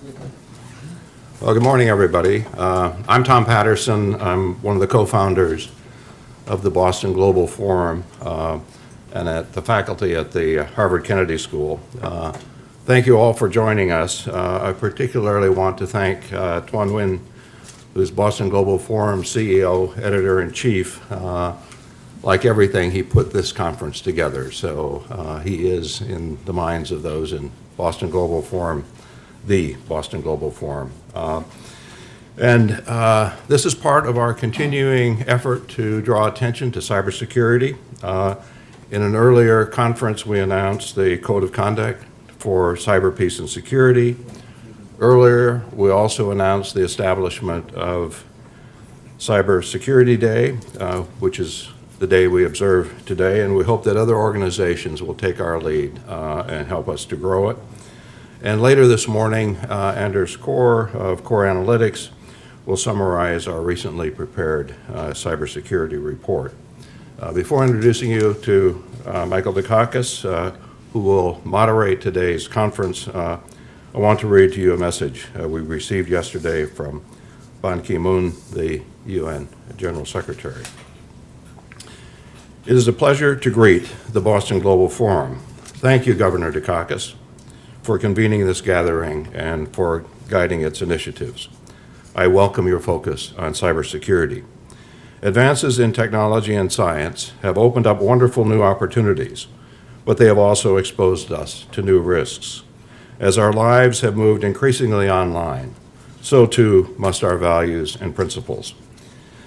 Well, good morning, everybody. I'm Tom Patterson. I'm one of the co-founders of the Boston Global Forum and at the faculty at the Harvard Kennedy School. Thank you all for joining us. I particularly want to thank Tuan Nguyen, who's Boston Global Forum CEO, Editor-in-Chief. Like everything, he put this conference together, so he is in the minds of those in Boston Global Forum, the Boston Global Forum. This is part of our continuing effort to draw attention to cybersecurity. In an earlier conference, we announced the Code of Conduct for Cyber Peace and Security. Earlier, we also announced the establishment of CyberSecurity Day, which is the day we observe today, and we hope that other organizations will take our lead and help us to grow it. And later this morning, Anders Core of Core Analytics will summarize our recently prepared cybersecurity report. Before introducing you to Michael Dukakis, who will moderate today's conference, I want to read to you a message we received yesterday from Ban Ki-moon, the UN General Secretary. It is a pleasure to greet the Boston Global Forum. Thank you, Governor Dukakis, for convening this gathering and for guiding its initiatives. I welcome your focus on cybersecurity. Advances in technology and science have opened up wonderful new opportunities, but they have also exposed us to new risks. As our lives have moved increasingly online, so too must our values and principles.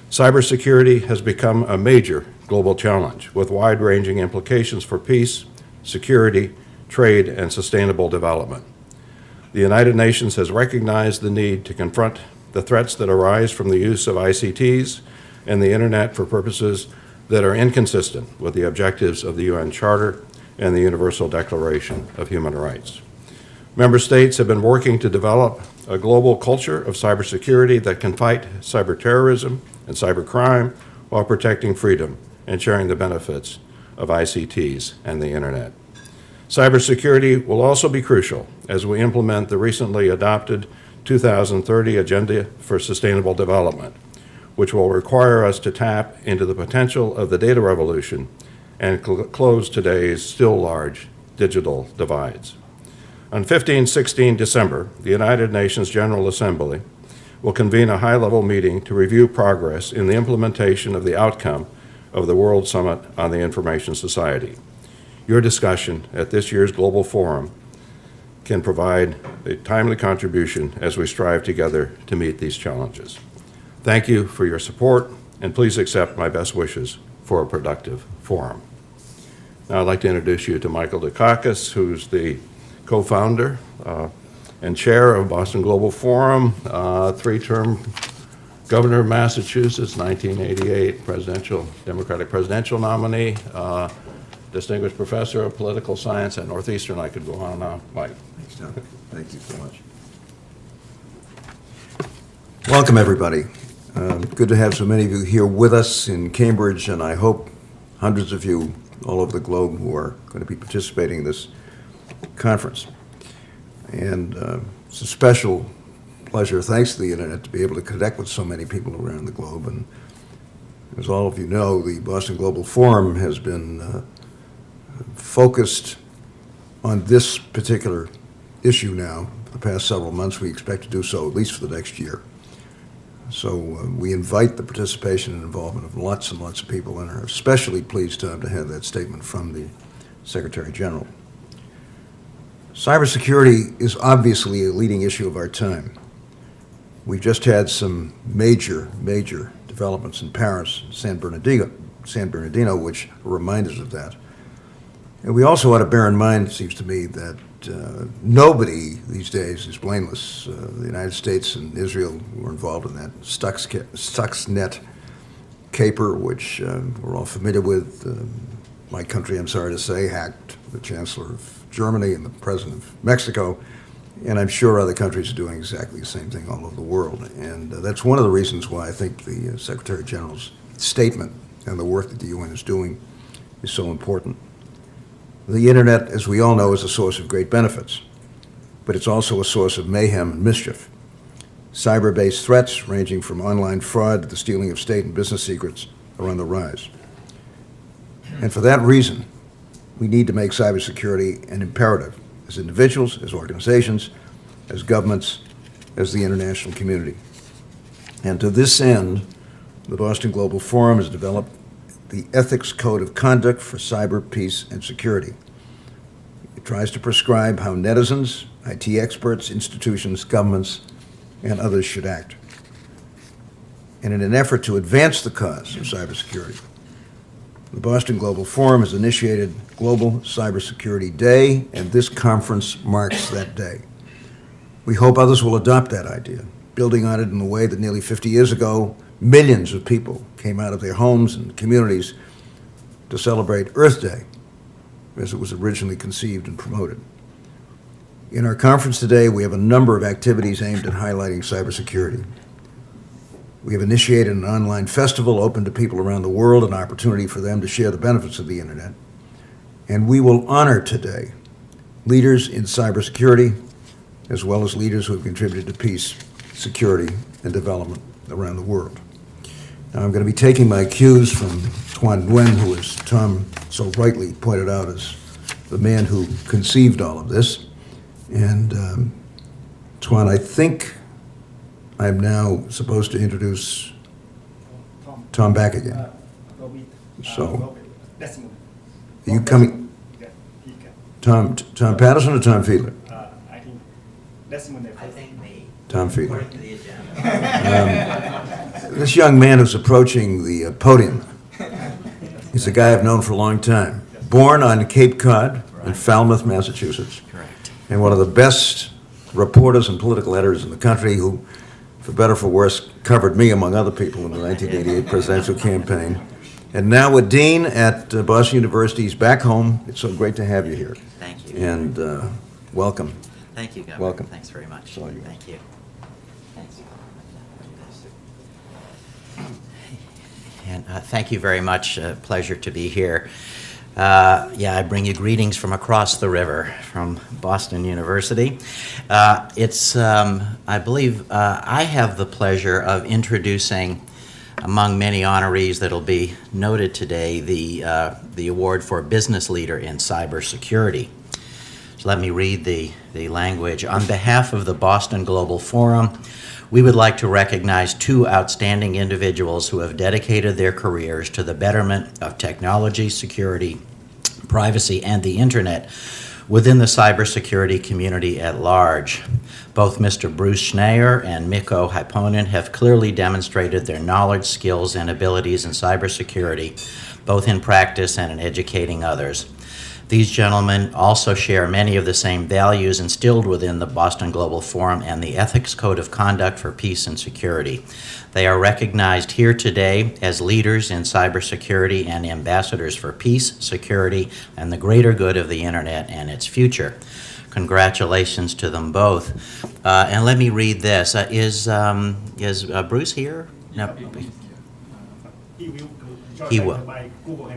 Cybersecurity has become a major global challenge with wide-ranging implications for peace, security, trade, and sustainable development. The United Nations has recognized the need to confront the threats that arise from the use of ICTs and the Internet for purposes that are inconsistent with the objectives of the UN Charter and the Universal Declaration of Human Rights. Member states have been working to develop a global culture of cybersecurity that can fight cyber terrorism and cybercrime while protecting freedom and sharing the benefits of ICTs and the Internet. Cybersecurity will also be crucial as we implement the recently adopted 2030 Agenda for Sustainable Development, which will require us to tap into the potential of the data revolution and close today's still large digital divides. On 15-16 December, the United Nations General Assembly will convene a high-level meeting to review progress in the implementation of the outcome of the World Summit on the Information Society. Your discussion at this year's Global Forum can provide a timely contribution as we strive together to meet these challenges. Thank you for your support, and please accept my best wishes for a productive forum. Now I'd like to introduce you to Michael Dukakis, who's the co-founder and chair of Boston Global Forum, three-term governor of Massachusetts, 1988 Democratic presidential nominee, distinguished professor of political science at Northeastern. I could go on and on. Mike. Thanks, Tom. Thank you so much. Welcome, everybody. Good to have so many of you here with us in Cambridge, and I hope hundreds of you all over the globe who are going to be participating in this conference. And it's a special pleasure, thanks to the Internet, to be able to connect with so many people around the globe. And as all of you know, the Boston Global Forum has been focused on this particular issue now for the past several months. We expect to do so at least for the next year. So we invite the participation and involvement of lots and lots of people, and are especially pleased to have that statement from the Secretary General. Cybersecurity is obviously a leading issue of our time. We've just had some major developments in Paris, San Bernardino, which remind us of that. And we also ought to bear in mind, it seems to me, that nobody these days is blameless. The United States and Israel were involved in that Stuxnet caper, which we're all familiar with. My country, I'm sorry to say, hacked the Chancellor of Germany and the President of Mexico, and I'm sure other countries are doing exactly the same thing all over the world. And that's one of the reasons why I think the Secretary General's statement and the work that the UN is doing is so important. The Internet, as we all know, is a source of great benefits. but it's also a source of mayhem and mischief. Cyber-based threats, ranging from online fraud to the stealing of state and business secrets, are on the rise. And for that reason, we need to make cybersecurity an imperative, as individuals, as organizations, as governments, as the international community. And to this end, the Boston Global Forum has developed the Ethics Code of Conduct for Cyber, Peace, and Security. It tries to prescribe how netizens, IT experts, institutions, governments, and others should act. And in an effort to advance the cause of cybersecurity, the Boston Global Forum has initiated Global CyberSecurity Day, and this conference marks that day. We hope others will adopt that idea, building on it in the way that nearly 50 years ago, millions of people came out of their homes and communities to celebrate Earth Day, as it was originally conceived and promoted. In our conference today, we have a number of activities aimed at highlighting cybersecurity. We have initiated an online festival open to people around the world, an opportunity for them to share the benefits of the internet. And we will honor today leaders in cybersecurity, as well as leaders who have contributed to peace, security, and development around the world. Now, I'm going to be taking my cues from Tuan Nguyen, who, as Tom so rightly pointed out, is the man who conceived all of this. And Tuan, I think I'm now supposed to introduce Tom back again. So, are you coming? Tom Patterson or Tom Fiedler? I think me. Tom Fiedler. According to the agenda. This young man who's approaching the podium is a guy I've known for a long time. Born on Cape Cod in Falmouth, Massachusetts. Correct. And one of the best reporters and political editors in the country who, for better or for worse, covered me among other people in the 1988 presidential campaign. And now a dean at Boston University. He's back home. It's so great to have you here. Thank you. And welcome. Thank you, Governor. Welcome. Thanks very much. Saw you. Thank you. Thanks. And thank you very much. Pleasure to be here. Yeah, I bring you greetings from across the river, from Boston University. I believe, I have the pleasure of introducing, among many honorees that'll be noted today, the award for Business Leader in Cybersecurity. So let me read the language. On behalf of the Boston Global Forum, we would like to recognize two outstanding individuals who have dedicated their careers to the betterment of technology, security, privacy, and the internet within the cybersecurity community at large. Both Mr. Bruce Schneier and Mikko Hyponen have clearly demonstrated their knowledge, skills, and abilities in cybersecurity, both in practice and in educating others. These gentlemen also share many of the same values instilled within the Boston Global Forum and the Ethics Code of Conduct for Peace and Security. They are recognized here today as leaders in cybersecurity and ambassadors for peace, security, and the greater good of the internet and its future. Congratulations to them both. And let me read this. Is Bruce here? No. He will.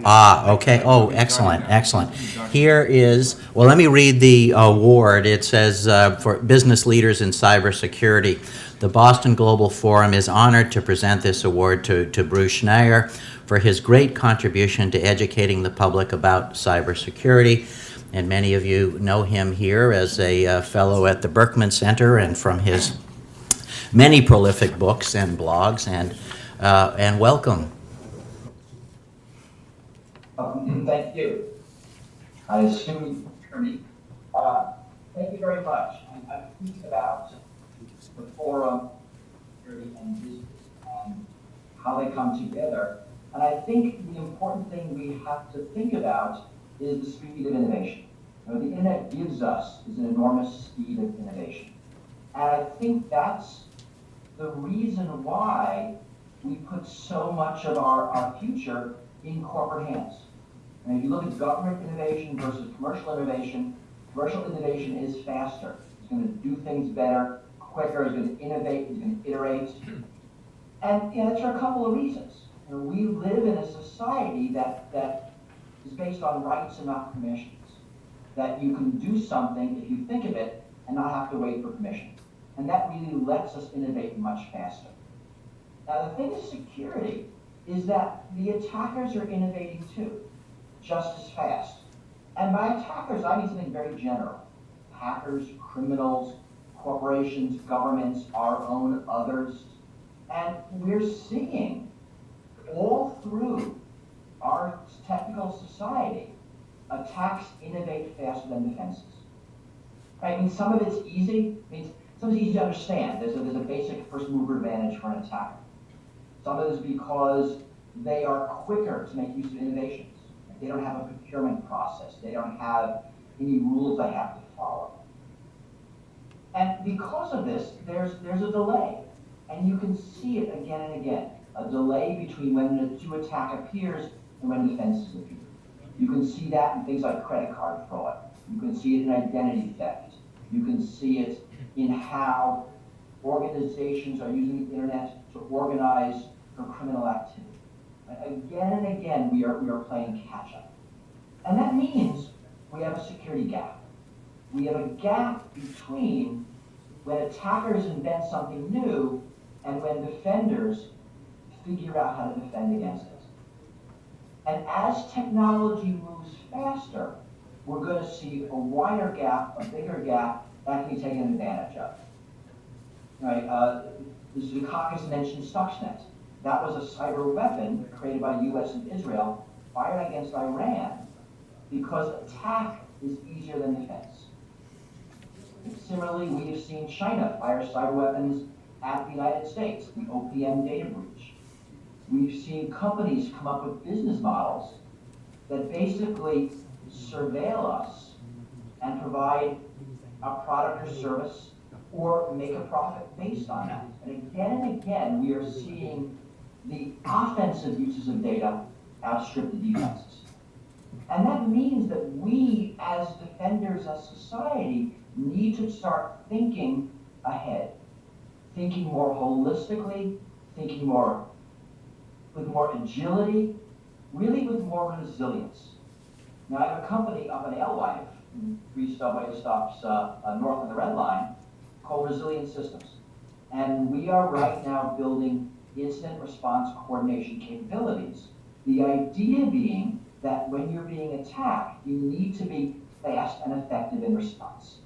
Okay. Oh, excellent, excellent. Here is, well, let me read the award. It says, for business leaders in cybersecurity, the Boston Global Forum is honored to present this award to Bruce Schneier for his great contribution to educating the public about cybersecurity. And many of you know him here as a fellow at the Berkman Center and from his many prolific books and blogs, and welcome. Thank you. I assume you hear me. Thank you very much. I'm pleased about the forum, security, and business, and how they come together. And I think the important thing we have to think about is the speed of innovation. You know, the internet gives us is an enormous speed of innovation. And I think that's the reason why we put so much of our future in corporate hands. And if you look at government innovation versus commercial innovation is faster. It's going to do things better, quicker, it's going to innovate, it's going to iterate. And that's for a couple of reasons. You know, we live in a society that is based on rights and not permissions. That you can do something, if you think of it, and not have to wait for permission. And that really lets us innovate much faster. Now, the thing is security is that the attackers are innovating too, just as fast. And by attackers, I mean something very general. Hackers, criminals, corporations, governments, our own, others. And we're seeing all through our technical society, attacks innovate faster than defenses. Right? I mean, some of it's easy. I mean, some of it's easy to understand. There's a basic first mover advantage for an attacker. Some of it is because they are quicker to make use of innovations. They don't have a procurement process. They don't have any rules they have to follow. And because of this, there's a delay. And you can see it again and again. A delay between when a new attack appears and when defenses appear. You can see that in things like credit card fraud. You can see it in identity theft. You can see it in how organizations are using the internet to organize for criminal activity. Again and again, we are playing catch up. And that means we have a security gap. We have a gap between when attackers invent something new and when defenders figure out how to defend against it. And as technology moves faster, we're going to see a wider gap, a bigger gap that can be taken advantage of. Right? Dukakis mentioned Stuxnet. That was a cyber weapon created by the US and Israel, fired against Iran, because attack is easier than defense. And similarly, we have seen China fire cyber weapons at the United States, the OPM data breach. We've seen companies come up with business models that basically surveil us and provide a product or service or make a profit based on that. And again, we are seeing the offensive uses of data outstrip the defenses. And that means that we, as defenders of society, need to start thinking ahead, thinking more holistically, thinking more with more agility, really with more resilience. Now, I have a company up in Alewife, 3 subway stops north of the Red Line, called Resilient Systems. And we are right now building incident response coordination capabilities. The idea being that when you're being attacked, you need to be fast and effective in response.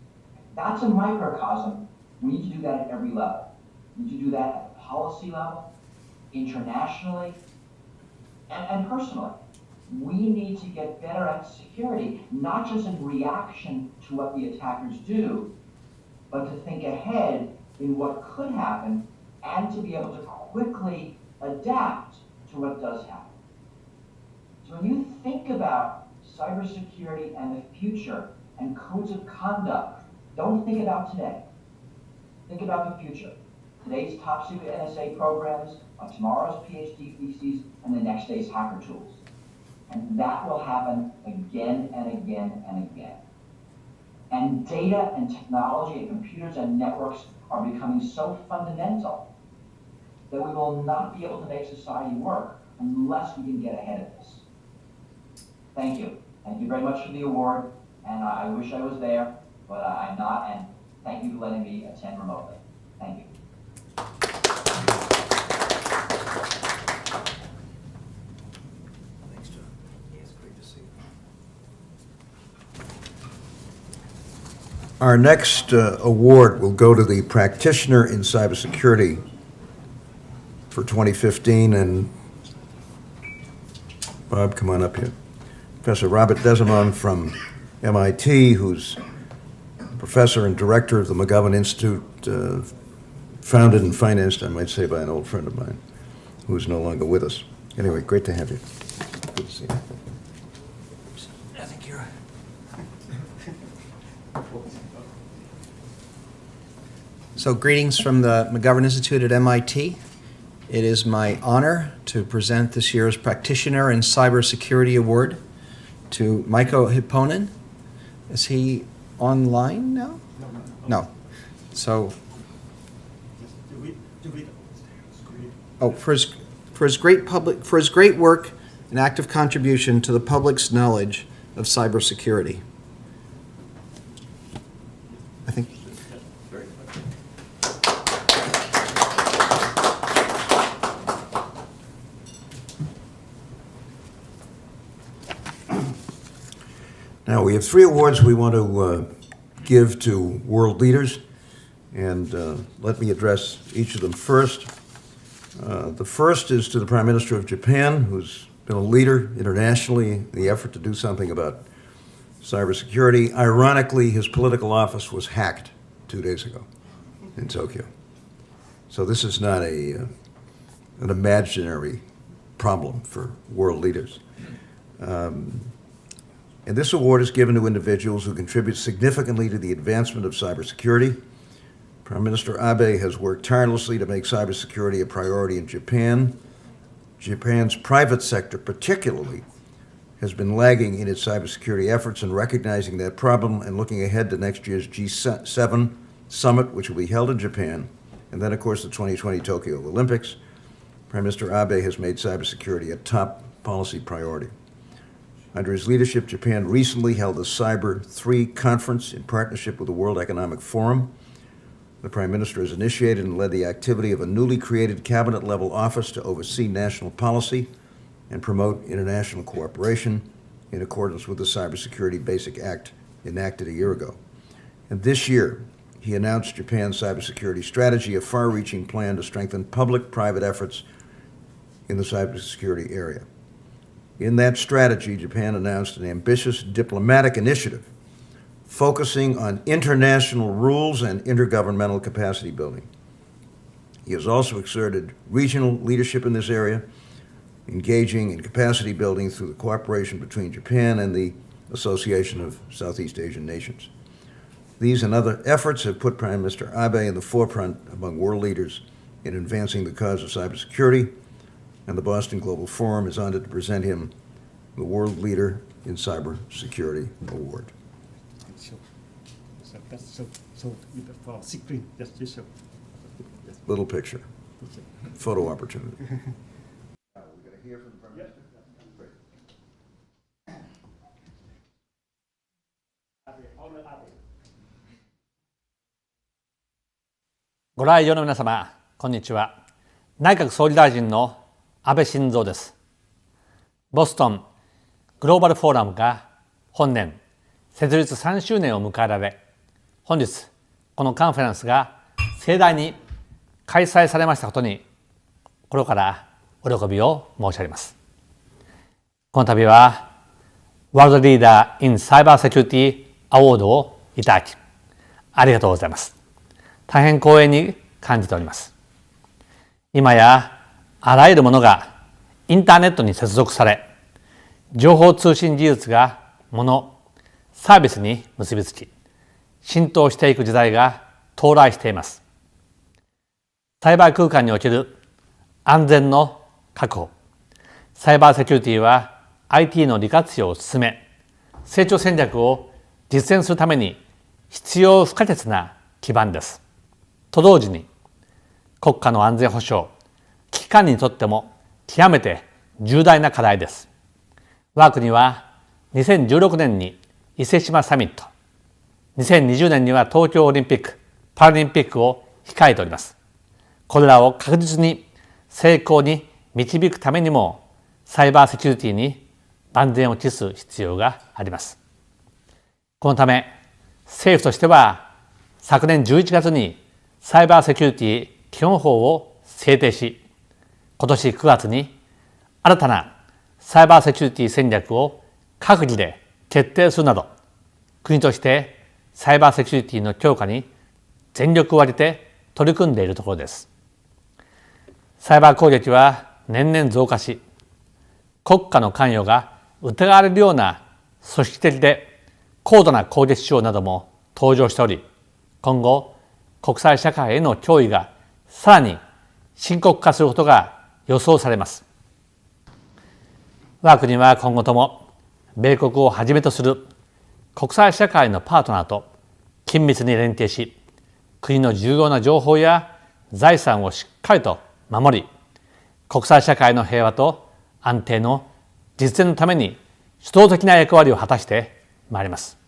That's a microcosm. We need to do that at every level. We need to do that at the policy level, internationally, and personally. We need to get better at security, not just in reaction to what the attackers do, but to think ahead in what could happen and to be able to quickly adapt to what does happen. So when you think about cybersecurity and the future and codes of conduct, don't think about today. Think about the future. Today's top secret NSA programs, tomorrow's PhD theses, and the next day's hacker tools. And that will happen again and again and again. And data and technology and computers and networks are becoming so fundamental that we will not be able to make society work unless we can get ahead of this. Thank you. Thank you very much for the award, and I wish I was there, but I'm not, and thank you for letting me attend remotely. Thank you. Thanks, John. It's great to see you. Our next award will go to the practitioner in cybersecurity for 2015, and Bob, come on up here. Professor Robert Desimon from MIT, who's professor and director of the McGovern Institute, founded and financed, I might say, by an old friend of mine, who's no longer with us. Anyway, great to have you. Good to see you. I think you're... So greetings from the McGovern Institute at MIT. It is my honor to present this year's Practitioner in Cybersecurity Award to Maiko Hipponen. Is he online now? No. So, for his great work and active contribution to the public's knowledge of cybersecurity. I think. Now, we have 3 awards we want to give to world leaders, and let me address each of them first. The first is to the Prime Minister of Japan, who's been a leader internationally in the effort to do something about cybersecurity. Ironically, his political office was hacked 2 days ago in Tokyo. So this is not an imaginary problem for world leaders. And this award is given to individuals who contribute significantly to the advancement of cybersecurity. Prime Minister Abe has worked tirelessly to make cybersecurity a priority in Japan. Japan's private sector, particularly, has been lagging in its cybersecurity efforts, and recognizing that problem and looking ahead to next year's G7 summit, which will be held in Japan, and then, of course, the 2020 Tokyo Olympics, Prime Minister Abe has made cybersecurity a top policy priority. Under his leadership, Japan recently held a Cyber 3 conference in partnership with the World Economic Forum. The Prime Minister has initiated and led the activity of a newly created cabinet-level office to oversee national policy and promote international cooperation in accordance with the Cybersecurity Basic Act enacted a year ago. And this year, he announced Japan's cybersecurity strategy, a far-reaching plan to strengthen public-private efforts in the cybersecurity area. In that strategy, Japan announced an ambitious diplomatic initiative focusing on international rules and intergovernmental capacity building. He has also exerted regional leadership in this area, engaging in capacity building through the cooperation between Japan and the Association of Southeast Asian Nations. These and other efforts have put Prime Minister Abe in the forefront among world leaders in advancing the cause of cybersecurity, and the Boston Global Forum is honored to present him the World Leader in Cybersecurity Award. So for screen, just show. Little picture, photo opportunity. We're going to hear from the Prime Minister. Great. ご来場の皆様、こんにちは。内閣総理大臣の安倍晋三です。ボストングローバルフォーラムが本年設立3周年を迎えられ、本日このカンファレンスが盛大に開催されましたことに、心からお喜びを申し上げます。この度はワールドリーダー in CyberSecurity Award をいただき、ありがとうございます。大変光栄に感じております。今やあらゆるものがインターネットに接続され、情報通信技術が物、サービスに結びつき、浸透していく時代が到来しています。サイバー空間における安全の確保、サイバーセキュリティは IT の利活用を進め、成長戦略を実践するために必要不可欠な基盤です。と同時に、国家の安全保障、危機管理にとっても極めて重大な課題です。我が国は2016年に伊勢志摩サミット、2020年には東京オリンピック・パラリンピックを控えております。これらを確実に成功に導くためにも、サイバーセキュリティに万全を期す必要があります。このため、政府としては昨年11月にサイバーセキュリティ基本法を制定し、今年9月に新たなサイバーセキュリティ戦略を閣議で決定するなど、国としてサイバーセキュリティの強化に全力を挙げて取り組んでいるところです。サイバー攻撃は年々増加し、国家の関与が疑われるような組織的で高度な攻撃手法なども登場しており、今後国際社会への脅威がさらに深刻化することが予想されます。我が国は今後とも米国をはじめとする国際社会のパートナーと緊密に連携し、国の重要な情報や財産をしっかりと守り、国際社会の平和と安定の実現のために主導的な役割を果たしてまいります。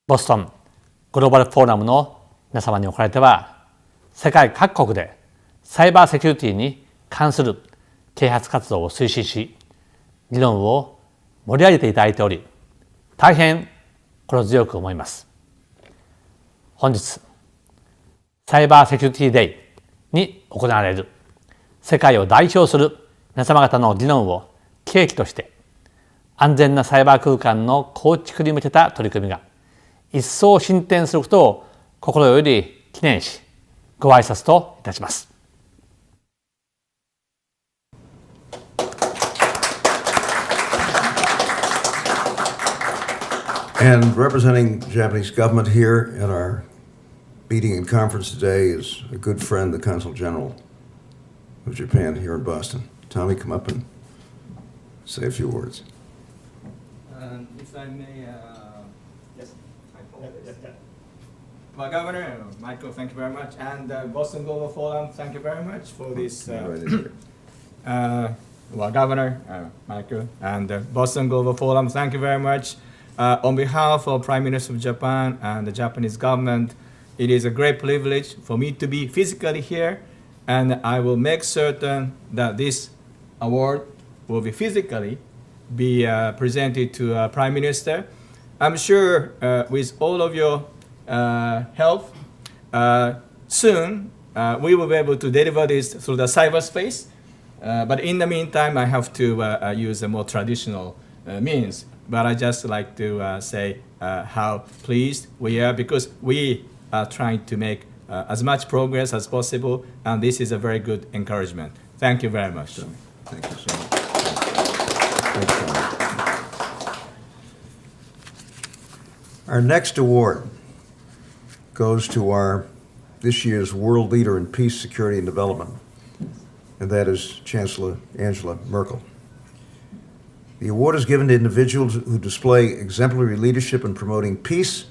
ボストングローバルフォーラムの皆様におかれては、世界各国でサイバーセキュリティに関する啓発活動を推進し、議論を盛り上げていただいており、大変心強く思います。本日、サイバーセキュリティデイに行われる世界を代表する皆様方の議論を契機として、安全なサイバー空間の構築に向けた取り組みが一層進展することを心より記念し、ご挨拶といたします。And representing the Japanese government here at our meeting and conference today is a good friend, the Consul General of Japan here in Boston. Tommy, come up and say a few words. If I may, yes, Yeah. Well, Governor Michael, thank you very much, and Boston Global Forum, thank you very much for this. Right in here. Well, Governor Michael and Boston Global Forum, thank you very much. On behalf of Prime Minister of Japan and the Japanese government, it is a great privilege for me to be physically here, and I will make certain that this award will be physically presented to Prime Minister. I'm sure with all of your help, soon we will be able to deliver this through the cyberspace. But in the meantime, I have to use a more traditional means. But I just like to say how pleased we are, because we are trying to make as much progress as possible, and this is a very good encouragement. Thank you very much. Thank you so much. Thanks, Tommy. Our next award goes to our this year's World Leader in Peace, Security, and Development, and that is Chancellor Angela Merkel. The award is given to individuals who display exemplary leadership in promoting peace,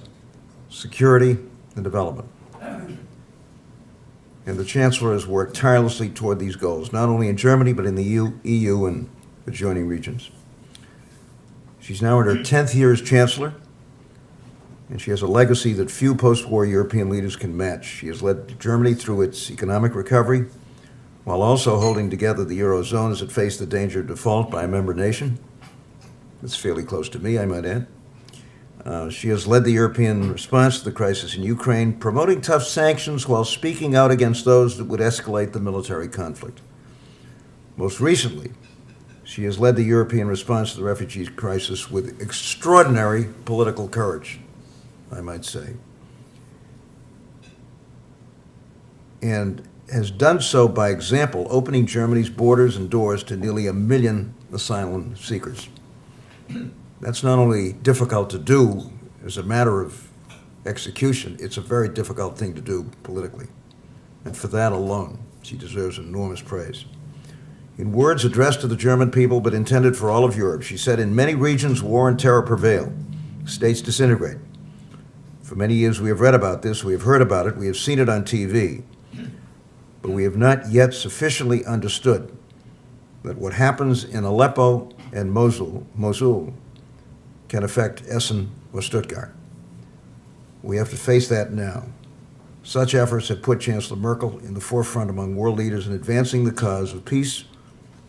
security, and development. And the Chancellor has worked tirelessly toward these goals, not only in Germany, but in the EU and adjoining regions. She's now in her 10th year as Chancellor, and she has a legacy that few post-war European leaders can match. She has led Germany through its economic recovery, while also holding together the Eurozone as it faced the danger of default by a member nation. It's fairly close to me, I might add. She has led the European response to the crisis in Ukraine, promoting tough sanctions while speaking out against those that would escalate the military conflict. Most recently, she has led the European response to the refugee crisis with extraordinary political courage, I might say, and has done so by example, opening Germany's borders and doors to nearly 1 million asylum seekers. That's not only difficult to do as a matter of execution, it's a very difficult thing to do politically. And for that alone, she deserves enormous praise. In words addressed to the German people but intended for all of Europe, she said, "In many regions, war and terror prevail. States disintegrate. For many years we have read about this, we have heard about it, we have seen it on TV, but we have not yet sufficiently understood that what happens in Aleppo and Mosul can affect Essen or Stuttgart. We have to face that now." Such efforts have put Chancellor Merkel in the forefront among world leaders in advancing the cause of peace,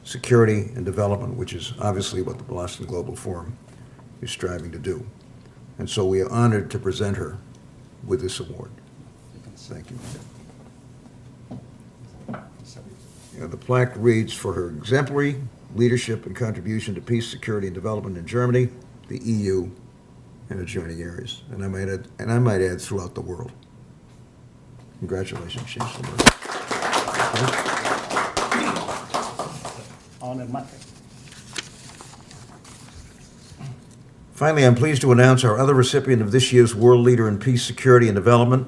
security, and development, which is obviously what the Boston Global Forum is striving to do. And so we are honored to present her with this award. Thank you. The plaque reads, "For her exemplary leadership and contribution to peace, security, and development in Germany, the EU, and adjoining areas." And I might add throughout the world. Congratulations, Chancellor Merkel. On the market. Finally, I'm pleased to announce our other recipient of this year's World Leader in Peace, Security, and Development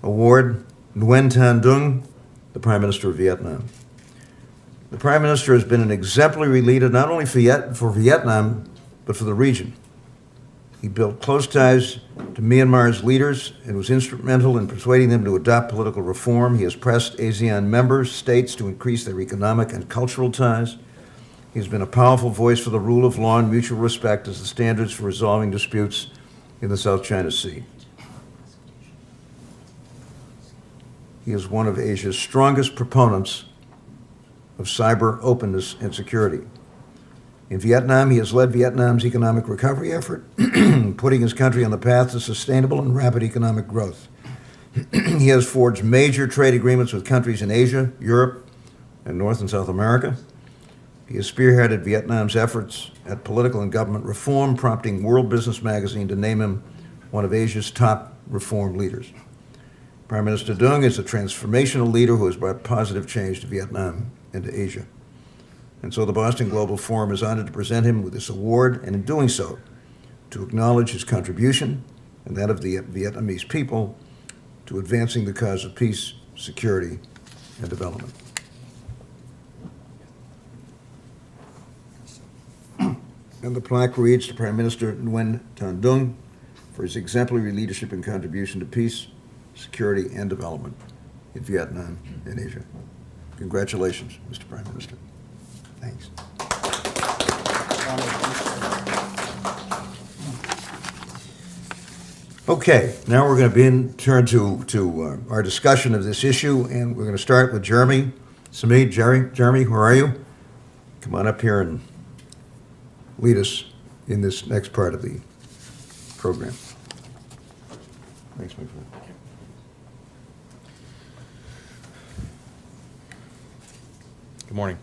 Award, Nguyen Thanh Dung, the Prime Minister of Vietnam. The Prime Minister has been an exemplary leader not only for Vietnam, but for the region. He built close ties to Myanmar's leaders and was instrumental in persuading them to adopt political reform. He has pressed ASEAN member states to increase their economic and cultural ties. He has been a powerful voice for the rule of law and mutual respect as the standards for resolving disputes in the South China Sea. he is one of Asia's strongest proponents of cyber openness and security. In Vietnam, he has led Vietnam's economic recovery effort, putting his country on the path to sustainable and rapid economic growth. He has forged major trade agreements with countries in Asia, Europe, and North and South America. He has spearheaded Vietnam's efforts at political and government reform, prompting World Business Magazine to name him one of Asia's top reform leaders. Prime Minister Dung is a transformational leader who has brought positive change to Vietnam and to Asia. And so the Boston Global Forum is honored to present him with this award, and in doing so, to acknowledge his contribution and that of the Vietnamese people to advancing the cause of peace, security, and development. And the plaque reads to Prime Minister Nguyen Thanh Dung for his exemplary leadership and contribution to peace, security, and development in Vietnam and Asia. Congratulations, Mr. Prime Minister. Thanks. Okay, now we're going to turn to our discussion of this issue, and we're going to start with Jeremy Samid. Jeremy, where are you? Come on up here and lead us in this next part of the program. Thanks, my friend. Good morning.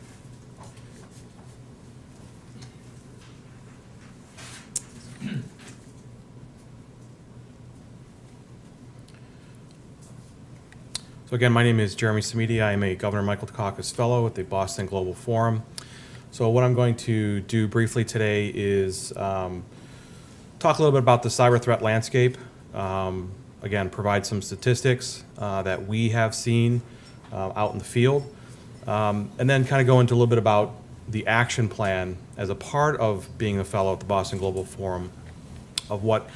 So again, my name is Jeremy Samidi. I am a Governor Michael Dukakis Fellow at the Boston Global Forum. So what I'm going to do briefly today is talk a little bit about the cyber threat landscape. Again, provide some statistics that we have seen out in the field. And then kind of go into a little bit about the action plan as a part of being a fellow at the Boston Global Forum, of what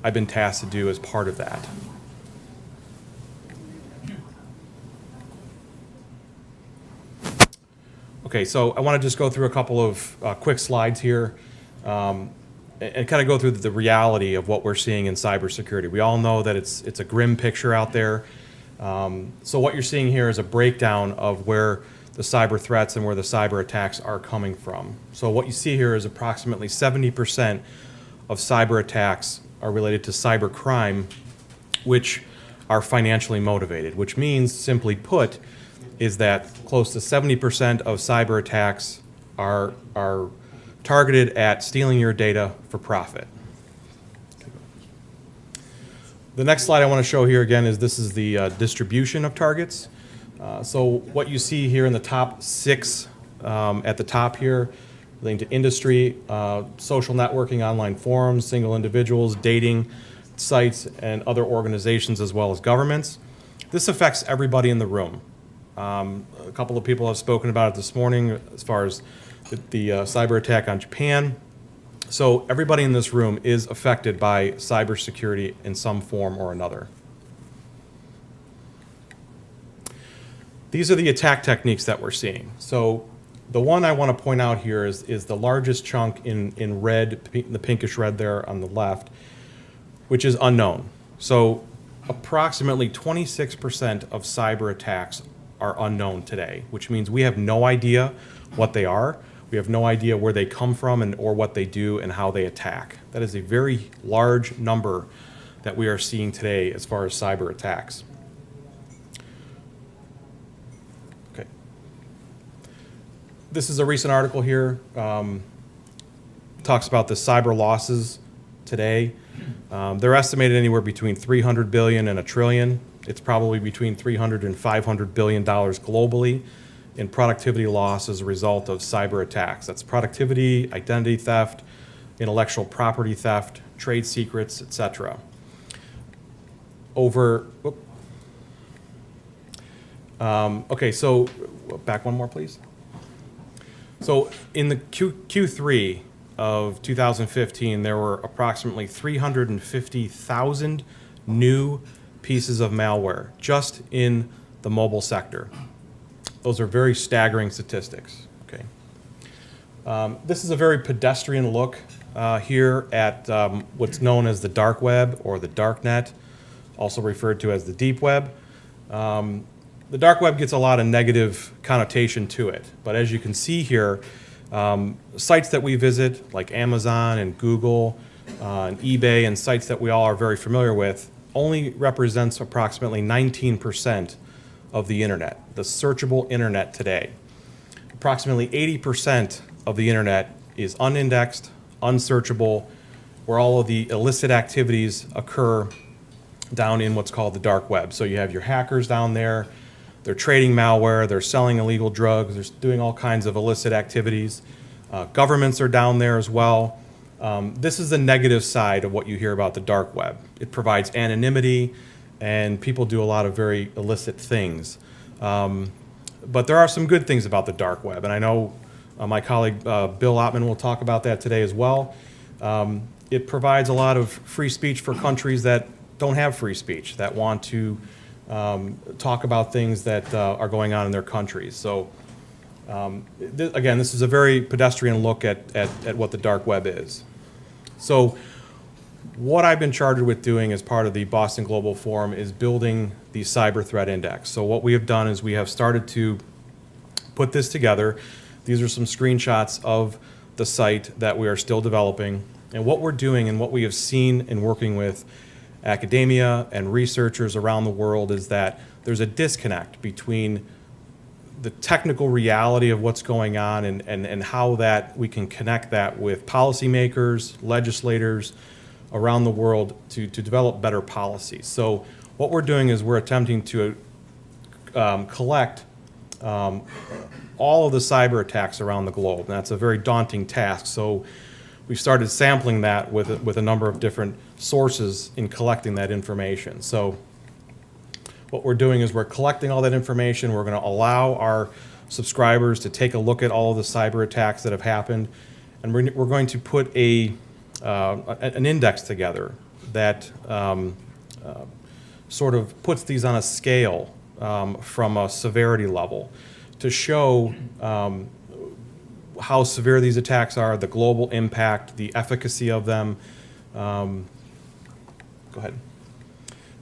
I've been tasked to do as part of that. Okay, so I want to just go through a couple of quick slides here and kind of go through the reality of what we're seeing in cybersecurity. We all know that it's a grim picture out there. So what you're seeing here is a breakdown of where the cyber threats and where the cyber attacks are coming from. So what you see here is approximately 70% of cyber attacks are related to cyber crime, which are financially motivated, which means, simply put, is that close to 70% of cyber attacks are targeted at stealing your data for profit. The next slide I want to show here again is this is the distribution of targets. So what you see here in the top 6 at the top here, relating to industry, social networking, online forums, single individuals, dating sites, and other organizations as well as governments. This affects everybody in the room. A couple of people have spoken about it this morning as far as the cyber attack on Japan. So everybody in this room is affected by cybersecurity in some form or another. These are the attack techniques that we're seeing. So the one I want to point out here is the largest chunk in red, the pinkish red there on the left, which is unknown. So approximately 26% of cyber attacks are unknown today, which means we have no idea what they are. We have no idea where they come from or what they do and how they attack. That is a very large number that we are seeing today as far as cyber attacks. Okay. This is a recent article here. Talks about the cyber losses today. They're estimated anywhere between 300 billion and $1 trillion. It's probably between 300 and 500 billion dollars globally in productivity loss as a result of cyber attacks. That's productivity, identity theft, intellectual property theft, trade secrets, etc. Okay, so back one more, please. So in the Q3 of 2015, there were approximately 350,000 new pieces of malware just in the mobile sector. Those are very staggering statistics. Okay. This is a very pedestrian look here at what's known as the dark web or the dark net, also referred to as the deep web. The dark web gets a lot of negative connotation to it, but as you can see here, sites that we visit, like Amazon and Google and eBay, and sites that we all are very familiar with, only represents approximately 19% of the internet, the searchable internet today. Approximately 80% of the internet is unindexed, unsearchable, where all of the illicit activities occur down in what's called the dark web. So you have your hackers down there, they're trading malware, they're selling illegal drugs, they're doing all kinds of illicit activities. Governments are down there as well. This is the negative side of what you hear about the dark web. It provides anonymity, and people do a lot of very illicit things. But there are some good things about the dark web, and I know my colleague Bill Ottman will talk about that today as well. It provides a lot of free speech for countries that don't have free speech, that want to talk about things that are going on in their countries. So again, this is a very pedestrian look at what the dark web is. So what I've been charged with doing as part of the Boston Global Forum is building the Cyber Threat Index. So what we have done is we have started to put this together. These are some screenshots of the site that we are still developing. And what we're doing and what we have seen in working with academia and researchers around the world is that there's a disconnect between the technical reality of what's going on and how that we can connect that with policymakers, legislators around the world to develop better policies. So what we're doing is we're attempting to collect all of the cyber attacks around the globe. And that's a very daunting task. So we started sampling that with a number of different sources in collecting that information. So what we're doing is we're collecting all that information. We're going to allow our subscribers to take a look at all of the cyber attacks that have happened, and we're going to put an index together that sort of puts these on a scale from a severity level to show how severe these attacks are, the global impact, the efficacy of them. Go ahead.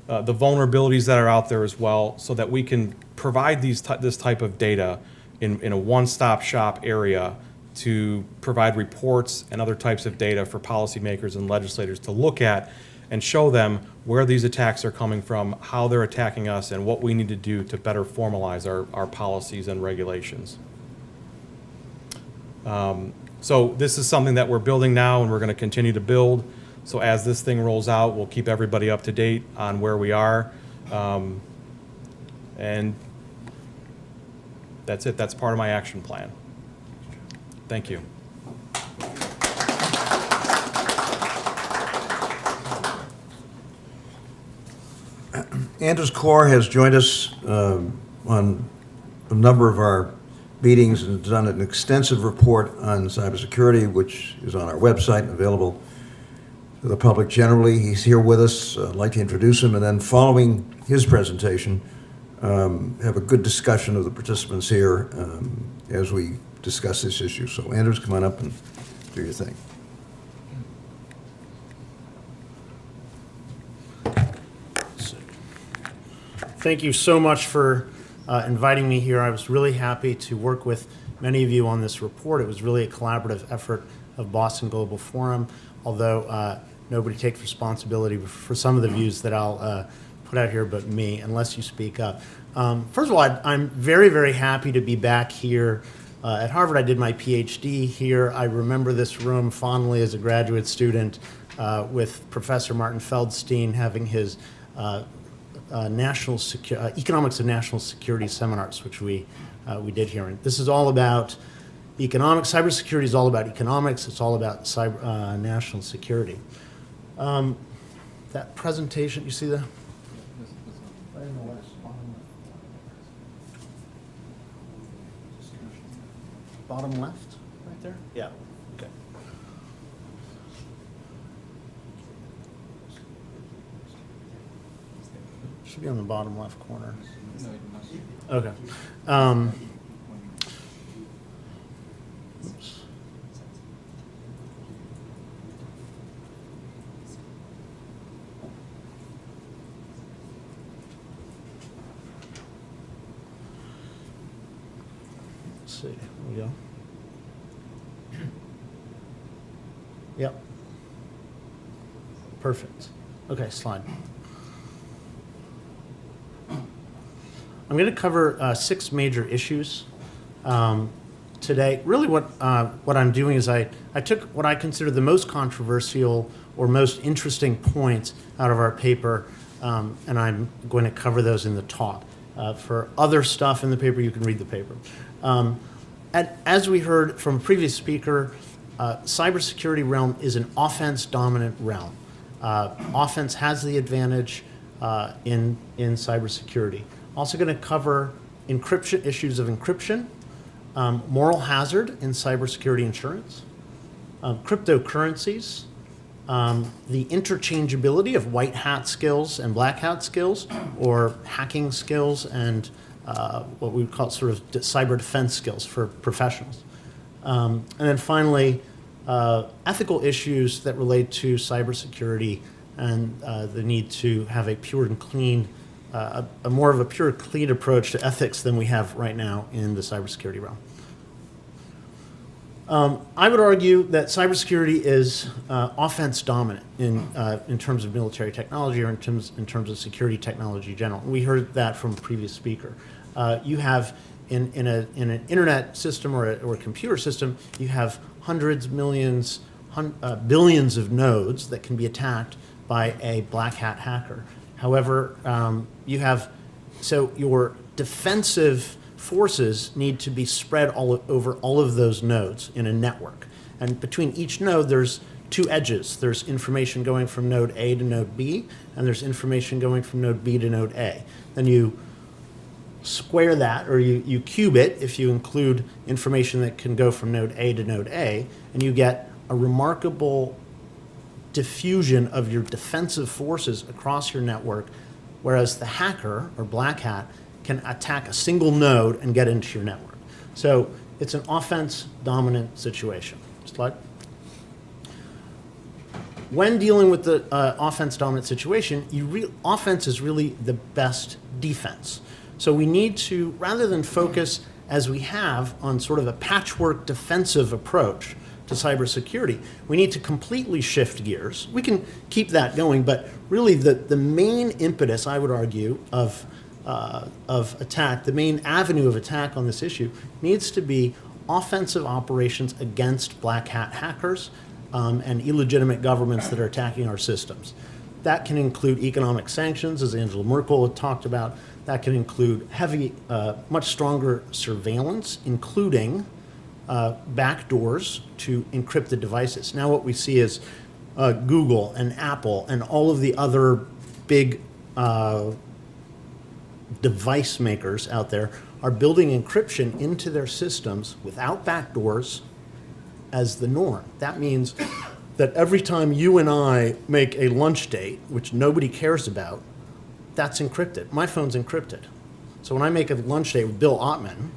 The vulnerabilities that are out there as well, so that we can provide this type of data in a one-stop shop area to provide reports and other types of data for policymakers and legislators to look at and show them where these attacks are coming from, how they're attacking us, and what we need to do to better formalize our policies and regulations. So this is something that we're building now, and we're going to continue to build. So as this thing rolls out, we'll keep everybody up to date on where we are. And that's it. That's part of my action plan. Thank you. Anders Corr has joined us on a number of our meetings and done an extensive report on cybersecurity, which is on our website and available to the public generally. He's here with us. I'd like to introduce him, and then following his presentation, have a good discussion of the participants here as we discuss this issue. So Anders, come on up and do your thing. Thank you so much for inviting me here. I was really happy to work with many of you on this report. It was really a collaborative effort of Boston Global Forum, although nobody takes responsibility for some of the views that I'll put out here but me, unless you speak up. First of all, I'm very, very happy to be back here at Harvard. I did my PhD here. I remember this room fondly as a graduate student with Professor Martin Feldstein having his economics of national security seminars, which we did here. And this is all about economics. Cybersecurity is all about economics. It's all about national security. That presentation, you see that? Right in the last bottom left, right there? Yeah. Okay. Should be on the bottom left corner. Okay. Oops. Let's see, here we go. Yep. Perfect. Okay, slide. I'm going to cover 6 major issues today. Really what I'm doing is I took what I consider the most controversial or most interesting points out of our paper, and I'm going to cover those in the talk. For other stuff in the paper, you can read the paper. And as we heard from a previous speaker, cybersecurity realm is an offense-dominant realm. Offense has the advantage in cybersecurity. Also going to cover encryption, issues of encryption, moral hazard in cybersecurity insurance, cryptocurrencies, the interchangeability of white hat skills and black hat skills, or hacking skills and what we would call sort of cyber defense skills for professionals. And then finally, ethical issues that relate to cybersecurity and the need to have a pure and clean, a more of a pure, clean approach to ethics than we have right now in the cybersecurity realm. I would argue that cybersecurity is offense dominant in terms of military technology or in terms of security technology in general. We heard that from a previous speaker. You have in an internet system or a computer system, you have hundreds, millions, billions of nodes that can be attacked by a black hat hacker. However, so your defensive forces need to be spread all over all of those nodes in a network. And between each node, there's 2 edges. There's information going from node A to node B, and there's information going from node B to node A. Then you square that, or you cube it if you include information that can go from node A to node A, and you get a remarkable diffusion of your defensive forces across your network, whereas the hacker, or black hat, can attack a single node and get into your network. So it's an offense-dominant situation. Slide. When dealing with the offense-dominant situation, offense is really the best defense. So we need to, rather than focus, as we have, on sort of a patchwork defensive approach to cybersecurity, we need to completely shift gears. We can keep that going, but really the main impetus, I would argue, of attack, the main avenue of attack on this issue needs to be offensive operations against black hat hackers and illegitimate governments that are attacking our systems. That can include economic sanctions, as Angela Merkel had talked about. That can include heavy, much stronger surveillance, including backdoors to encrypted devices. Now what we see is Google and Apple and all of the other big device makers out there are building encryption into their systems without backdoors as the norm. That means that every time you and I make a lunch date, which nobody cares about, that's encrypted. My phone's encrypted. So when I make a lunch date with Bill Ottman,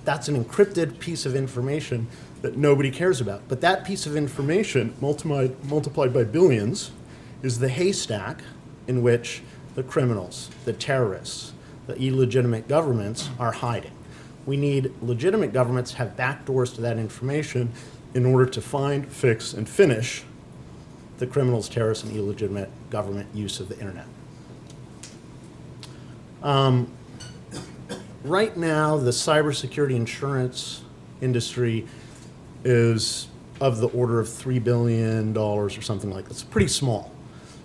that's an encrypted piece of information that nobody cares about. But that piece of information multiplied by billions is the haystack in which the criminals, the terrorists, the illegitimate governments are hiding. We need legitimate governments to have backdoors to that information in order to find, fix, and finish the criminals, terrorists, and illegitimate government use of the internet. Right now, the cybersecurity insurance industry is of the order of $3 billion or something like that. It's pretty small.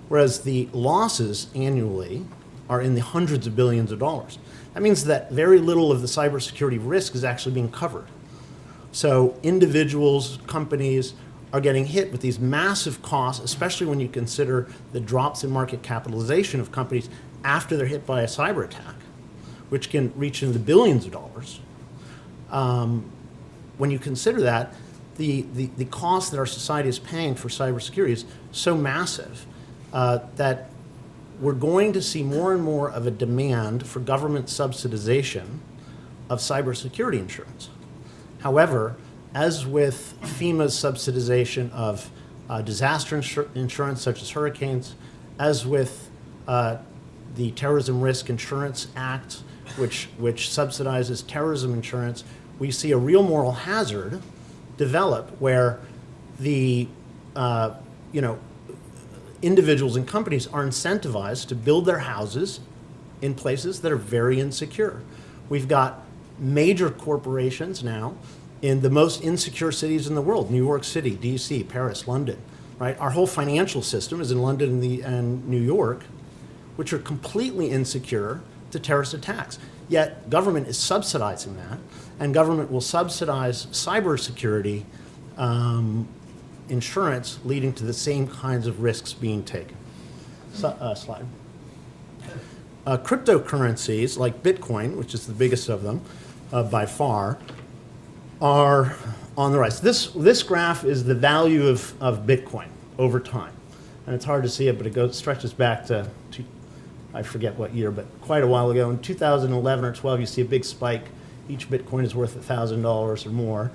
Whereas the losses annually are in the hundreds of billions of dollars. That means that very little of the cybersecurity risk is actually being covered. So individuals, companies are getting hit with these massive costs, especially when you consider the drops in market capitalization of companies after they're hit by a cyber attack, which can reach into the billions of dollars. When you consider that, the cost that our society is paying for cybersecurity is so massive that we're going to see more and more of a demand for government subsidization of cybersecurity insurance. However, as with FEMA's subsidization of disaster insurance such as hurricanes, as with the Terrorism Risk Insurance Act, which subsidizes terrorism insurance, we see a real moral hazard develop where the individuals and companies are incentivized to build their houses in places that are very insecure. We've got major corporations now in the most insecure cities in the world: New York City, DC, Paris, London, right? Our whole financial system is in London and New York, which are completely insecure to terrorist attacks. Yet government is subsidizing that, and government will subsidize cybersecurity insurance, leading to the same kinds of risks being taken. Slide. Cryptocurrencies like Bitcoin, which is the biggest of them by far, are on the rise. This graph is the value of Bitcoin over time. And it's hard to see it, but it stretches back to I forget what year, but quite a while ago. In 2011 or 12, you see a big spike. Each Bitcoin is worth $1,000 or more.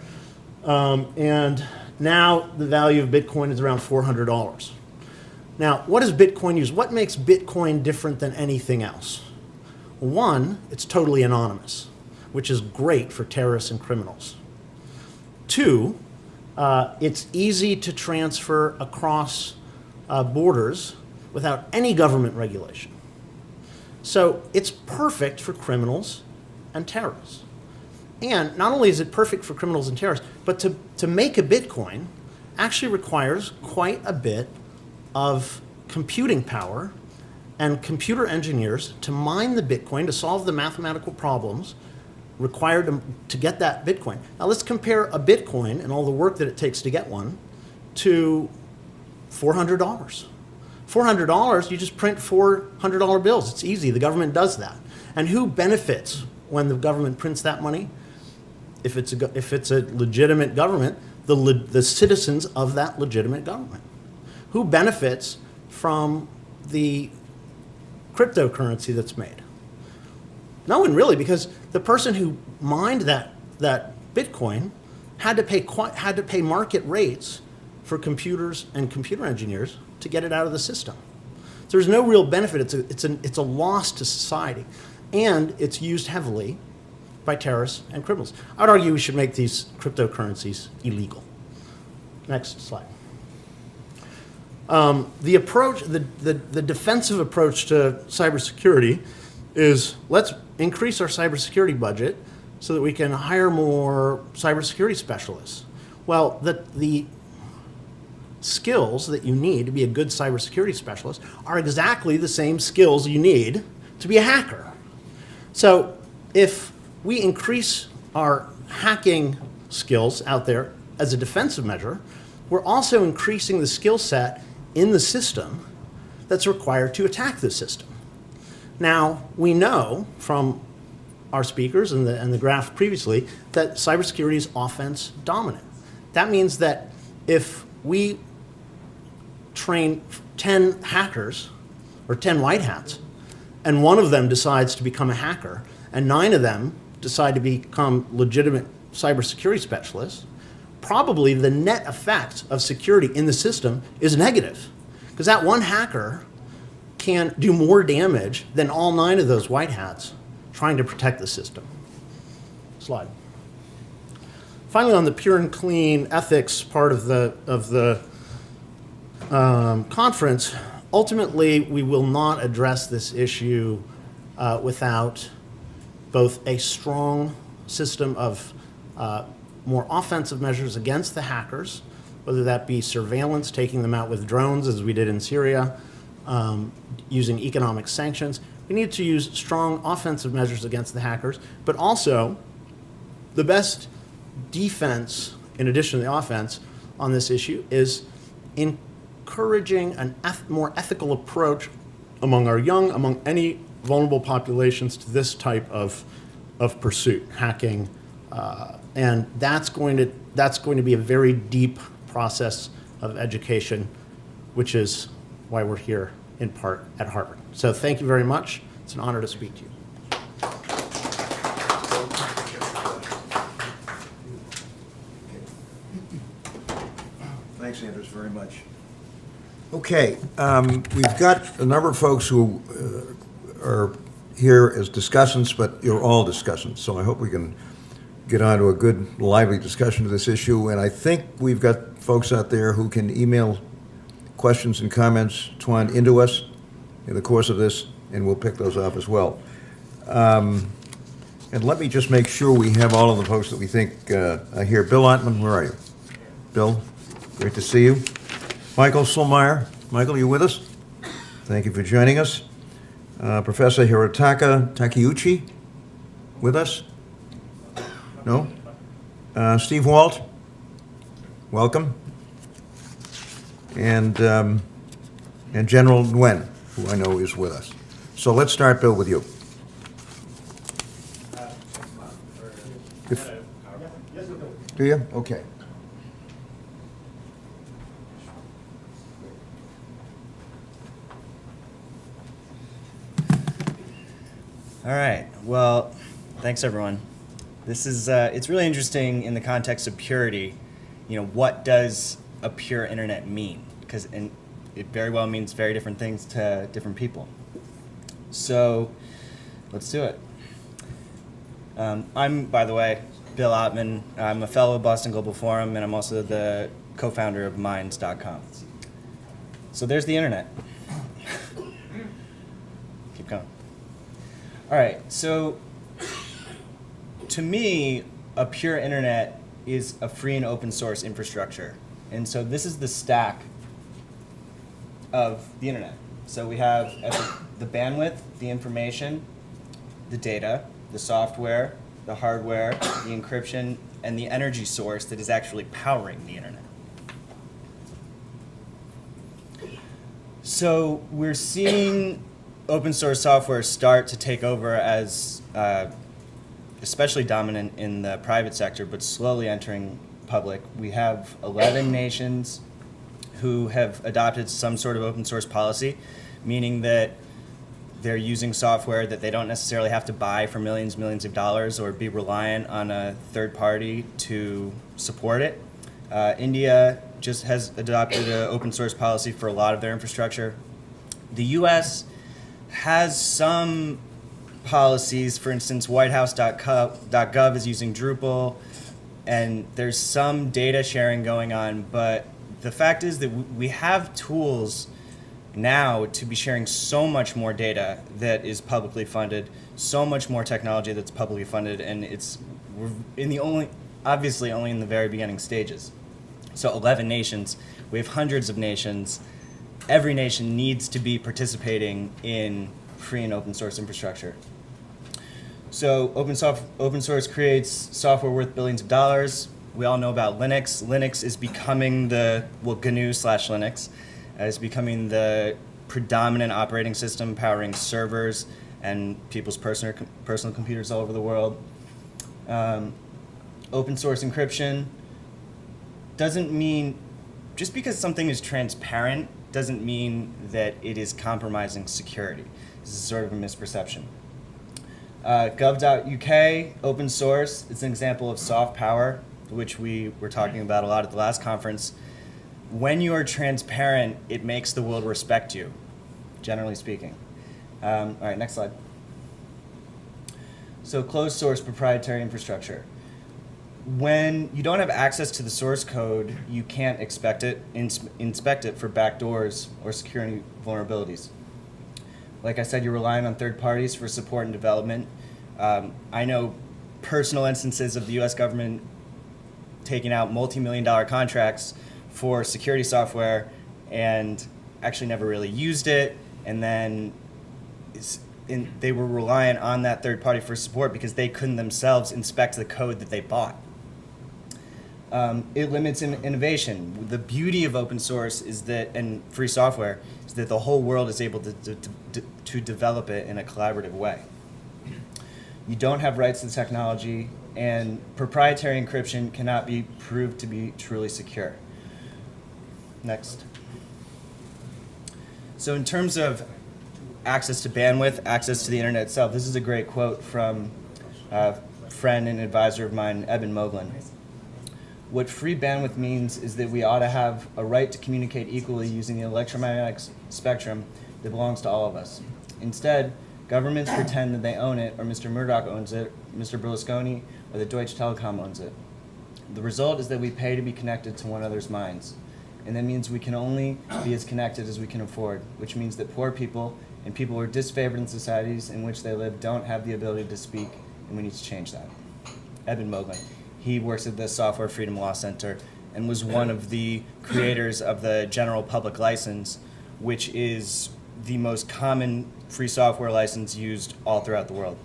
And now the value of Bitcoin is around $400. Now, what does Bitcoin use? What makes Bitcoin different than anything else? One, it's totally anonymous, which is great for terrorists and criminals. Two, it's easy to transfer across borders without any government regulation. So it's perfect for criminals and terrorists. And not only is it perfect for criminals and terrorists, but to make a Bitcoin actually requires quite a bit of computing power and computer engineers to mine the Bitcoin to solve the mathematical problems required to get that Bitcoin. Now let's compare a Bitcoin and all the work that it takes to get one to $400. $400, you just print $400 bills. It's easy. The government does that. And who benefits when the government prints that money? If it's a legitimate government, the citizens of that legitimate government. Who benefits from the cryptocurrency that's made? No one really, because the person who mined that Bitcoin had to pay market rates for computers and computer engineers to get it out of the system. So there's no real benefit. It's a loss to society, and it's used heavily by terrorists and criminals. I would argue we should make these cryptocurrencies illegal. Next slide. The approach, the defensive approach to cybersecurity is let's increase our cybersecurity budget so that we can hire more cybersecurity specialists. Well, the skills that you need to be a good cybersecurity specialist are exactly the same skills you need to be a hacker. So if we increase our hacking skills out there as a defensive measure, we're also increasing the skill set in the system that's required to attack the system. Now, we know from our speakers and the graph previously that cybersecurity is offense dominant. That means that if we train 10 hackers or 10 white hats, and one of them decides to become a hacker, and 9 of them decide to become legitimate cybersecurity specialists, probably the net effect of security in the system is negative, because that one hacker can do more damage than all 9 of those white hats trying to protect the system. Slide. Finally, on the pure and clean ethics part of the conference, ultimately we will not address this issue without both a strong system of more offensive measures against the hackers, whether that be surveillance, taking them out with drones as we did in Syria, using economic sanctions. We need to use strong offensive measures against the hackers, but also the best defense, in addition to the offense, on this issue is encouraging a more ethical approach among our young, among any vulnerable populations to this type of pursuit, hacking, and that's going to be a very deep process of education, which is why we're here in part at Harvard. So thank you very much. It's an honor to speak to you. Thanks, Anders, very much. Okay, we've got a number of folks who are here as discussants, but you're all discussants, so I hope we can get on to a good, lively discussion of this issue, and I think we've got folks out there who can email questions and comments, Twan, into us in the course of this, and we'll pick those up as well. And let me just make sure we have all of the folks that we think are here. Bill Ottman, where are you? Bill, great to see you. Michael Sulmeyer. Michael, you with us? Thank you for joining us. Professor Hirotaka Takeuchi, with us? No? Steve Walt, welcome. And General Nguyen, who I know is with us. So let's start, Bill, with you. Do you? Okay. All right. Well, thanks everyone. This is it's really interesting in the context of purity. You know, what does a pure internet mean? Because it very well means very different things to different people. So let's do it. I'm, by the way, Bill Ottman. I'm a fellow of Boston Global Forum, and I'm also the co-founder of Minds.com. So there's the internet. Keep going. All right, so to me, a pure internet is a free and open source infrastructure. And so this is the stack of the internet. So we have the bandwidth, the information, the data, the software, the hardware, the encryption, and the energy source that is actually powering the internet. So we're seeing open source software start to take over as especially dominant in the private sector, but slowly entering public. We have 11 nations who have adopted some sort of open source policy, meaning that they're using software that they don't necessarily have to buy for millions of dollars or be reliant on a third party to support it. India just has adopted an open source policy for a lot of their infrastructure. The US has some policies. For instance, whitehouse.gov is using Drupal, and there's some data sharing going on, but the fact is that we have tools now to be sharing so much more data that is publicly funded, so much more technology that's publicly funded, and we're obviously only in the very beginning stages. So 11 nations, we have hundreds of nations. Every nation needs to be participating in free and open source infrastructure. So open source creates software worth billions of dollars. We all know about Linux. Linux is becoming GNU/Linux is becoming the predominant operating system powering servers and people's personal computers all over the world. Open source encryption doesn't mean, just because something is transparent doesn't mean that it is compromising security. This is sort of a misperception. Gov.uk, open source, it's an example of soft power, which we were talking about a lot at the last conference. When you are transparent, it makes the world respect you, generally speaking. All right, next slide. So closed source proprietary infrastructure. When you don't have access to the source code, you can't inspect it for backdoors or security vulnerabilities. Like I said, you're relying on third parties for support and development. I know personal instances of the US government taking out multi-million-dollar contracts for security software and actually never really used it, and then they were reliant on that third party for support because they couldn't themselves inspect the code that they bought. It limits innovation. The beauty of open source is that, and free software, is that the whole world is able to develop it in a collaborative way. You don't have rights to the technology, and proprietary encryption cannot be proved to be truly secure. Next. So in terms of access to bandwidth, access to the internet itself, this is a great quote from a friend and advisor of mine, Eben Moglen. What free bandwidth means is that we ought to have a right to communicate equally using the electromagnetic spectrum that belongs to all of us. Instead, Governments pretend that they own it, or Mr. Murdoch owns it, Mr. Berlusconi, or the Deutsche Telekom owns it. The result is that we pay to be connected to one another's minds. And that means we can only be as connected as we can afford, which means that poor people and people who are disfavored in societies in which they live don't have the ability to speak, and we need to change that. Eben Moglen, he works at the Software Freedom Law Center and was one of the creators of the General Public License, which is the most common free software license used all throughout the world.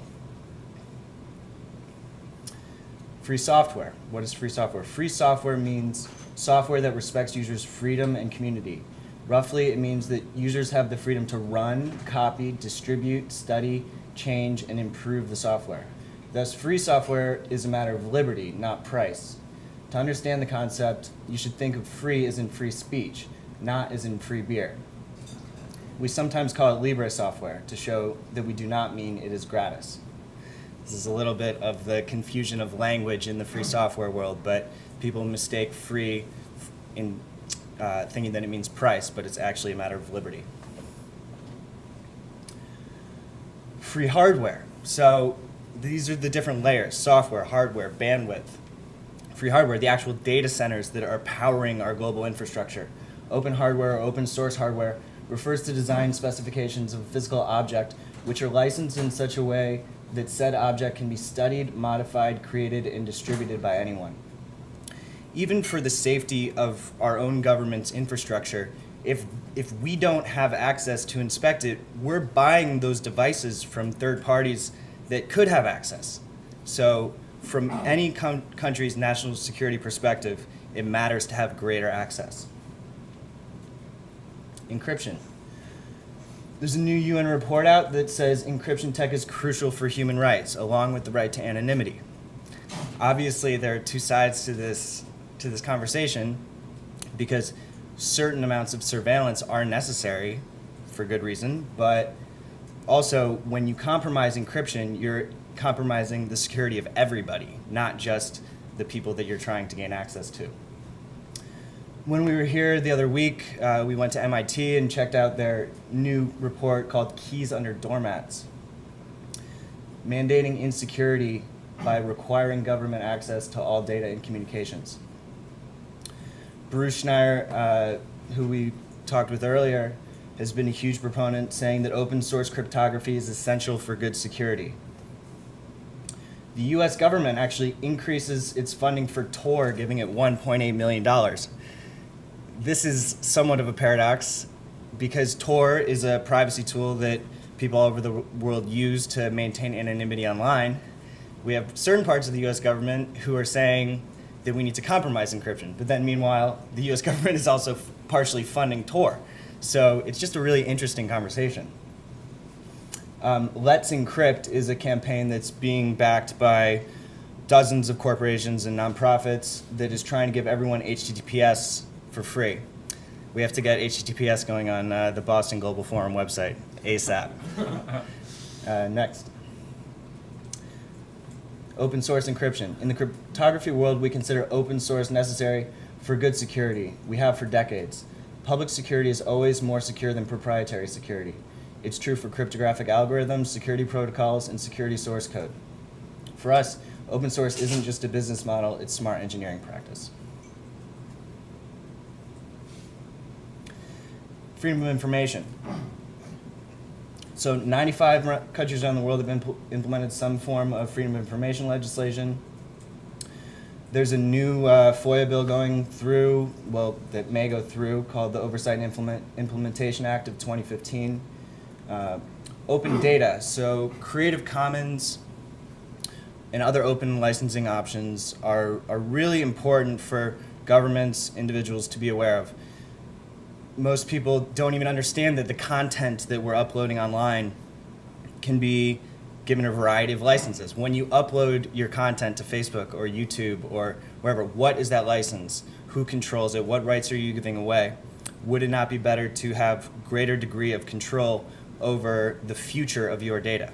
Free software. What is free software? Free software means software that respects users' freedom and community. Roughly, it means that users have the freedom to run, copy, distribute, study, change, and improve the software. Thus, free software is a matter of liberty, not price. To understand the concept, you should think of free as in free speech, not as in free beer. We sometimes call it Libre software to show that we do not mean it is gratis. This is a little bit of the confusion of language in the free software world, but people mistake free in thinking that it means price, but it's actually a matter of liberty. Free hardware. So these are the different layers: software, hardware, bandwidth. Free hardware, the actual data centers that are powering our global infrastructure. Open hardware or open source hardware refers to design specifications of a physical object which are licensed in such a way that said object can be studied, modified, created, and distributed by anyone. Even for the safety of our own government's infrastructure, if we don't have access to inspect it, we're buying those devices from third parties that could have access. So from any country's national security perspective, it matters to have greater access. Encryption. There's a new UN report out that says encryption tech is crucial for human rights, along with the right to anonymity. Obviously, there are two sides to this conversation, because certain amounts of surveillance are necessary for good reason, but also when you compromise encryption, you're compromising the security of everybody, not just the people that you're trying to gain access to. When we were here the other week, we went to MIT and checked out their new report called Keys Under Doormats, mandating insecurity by requiring government access to all data and communications. Bruce Schneier, who we talked with earlier, has been a huge proponent, saying that open source cryptography is essential for good security. The US government actually increases its funding for Tor, giving it $1.8 million. This is somewhat of a paradox, because Tor is a privacy tool that people all over the world use to maintain anonymity online. We have certain parts of the US government who are saying that we need to compromise encryption, but then meanwhile, the US government is also partially funding Tor. So it's just a really interesting conversation. Let's Encrypt is a campaign that's being backed by dozens of corporations and nonprofits that is trying to give everyone HTTPS for free. We have to get HTTPS going on the Boston Global Forum website, ASAP. Next. Open source encryption. In the cryptography world, we consider open source necessary for good security. We have for decades. Public security is always more secure than proprietary security. It's true for cryptographic algorithms, security protocols, and security source code. For us, open source isn't just a business model, it's smart engineering practice. Freedom of information. So 95 countries around the world have implemented some form of freedom of information legislation. There's a new FOIA bill going through, well, that may go through, called the Oversight and Implementation Act of 2015. Open data, so Creative Commons and other open licensing options are really important for governments, individuals to be aware of. Most people don't even understand that the content that we're uploading online can be given a variety of licenses. When you upload your content to Facebook or YouTube or wherever, what is that license? Who controls it? What rights are you giving away? Would it not be better to have greater degree of control over the future of your data?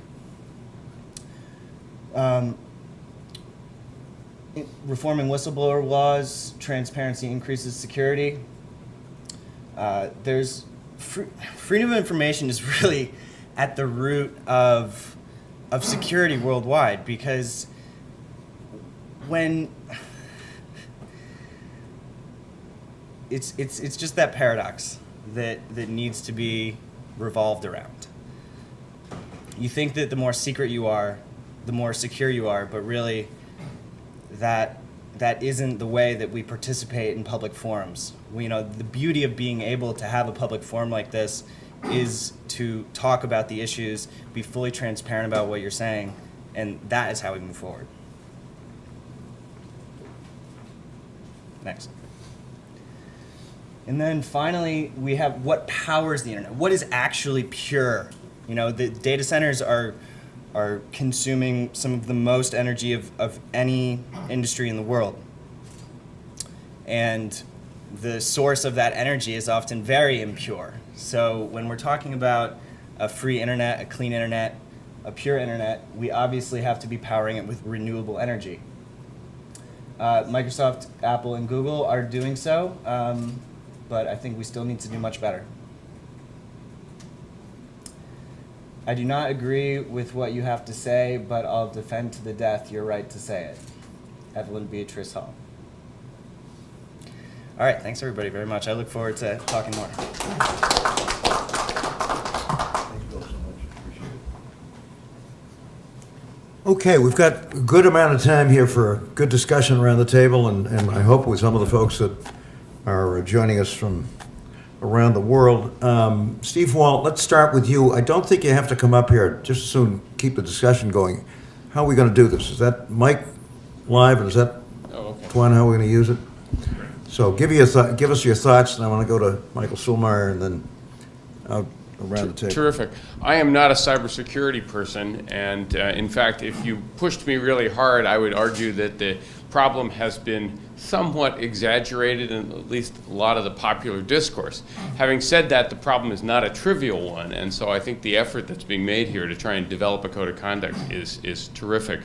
Reforming whistleblower laws, transparency increases security. Freedom of information is really at the root of security worldwide, because when it's just that paradox that needs to be revolved around. You think that the more secret you are, the more secure you are, but really that isn't the way that we participate in public forums. The beauty of being able to have a public forum like this is to talk about the issues, be fully transparent about what you're saying, and that is how we move forward. Next. And then finally, we have what powers the internet. What is actually pure? The data centers are consuming some of the most energy of any industry in the world. And the source of that energy is often very impure. So when we're talking about a free internet, a clean internet, a pure internet, we obviously have to be powering it with renewable energy. Microsoft, Apple, and Google are doing so, but I think we still need to do much better. I do not agree with what you have to say, but I'll defend to the death your right to say it. Evelyn Beatrice Hall. All right, thanks everybody very much. I look forward to talking more. Okay, we've got a good amount of time here for a good discussion around the table, and I hope with some of the folks that are joining us from around the world. Steve Walt, let's start with you. I don't think you have to come up here. Just as soon keep the discussion going. How are we going to do this? Is that mic live, and is that, Twan, how are we going to use it? So give us your thoughts, and I want to go to Michael Sulmeyer and then around the table. Terrific. I am not a cybersecurity person, and in fact, if you pushed me really hard, I would argue that the problem has been somewhat exaggerated in at least a lot of the popular discourse. Having said that, the problem is not a trivial one, and so I think the effort that's being made here to try and develop a code of conduct is terrific.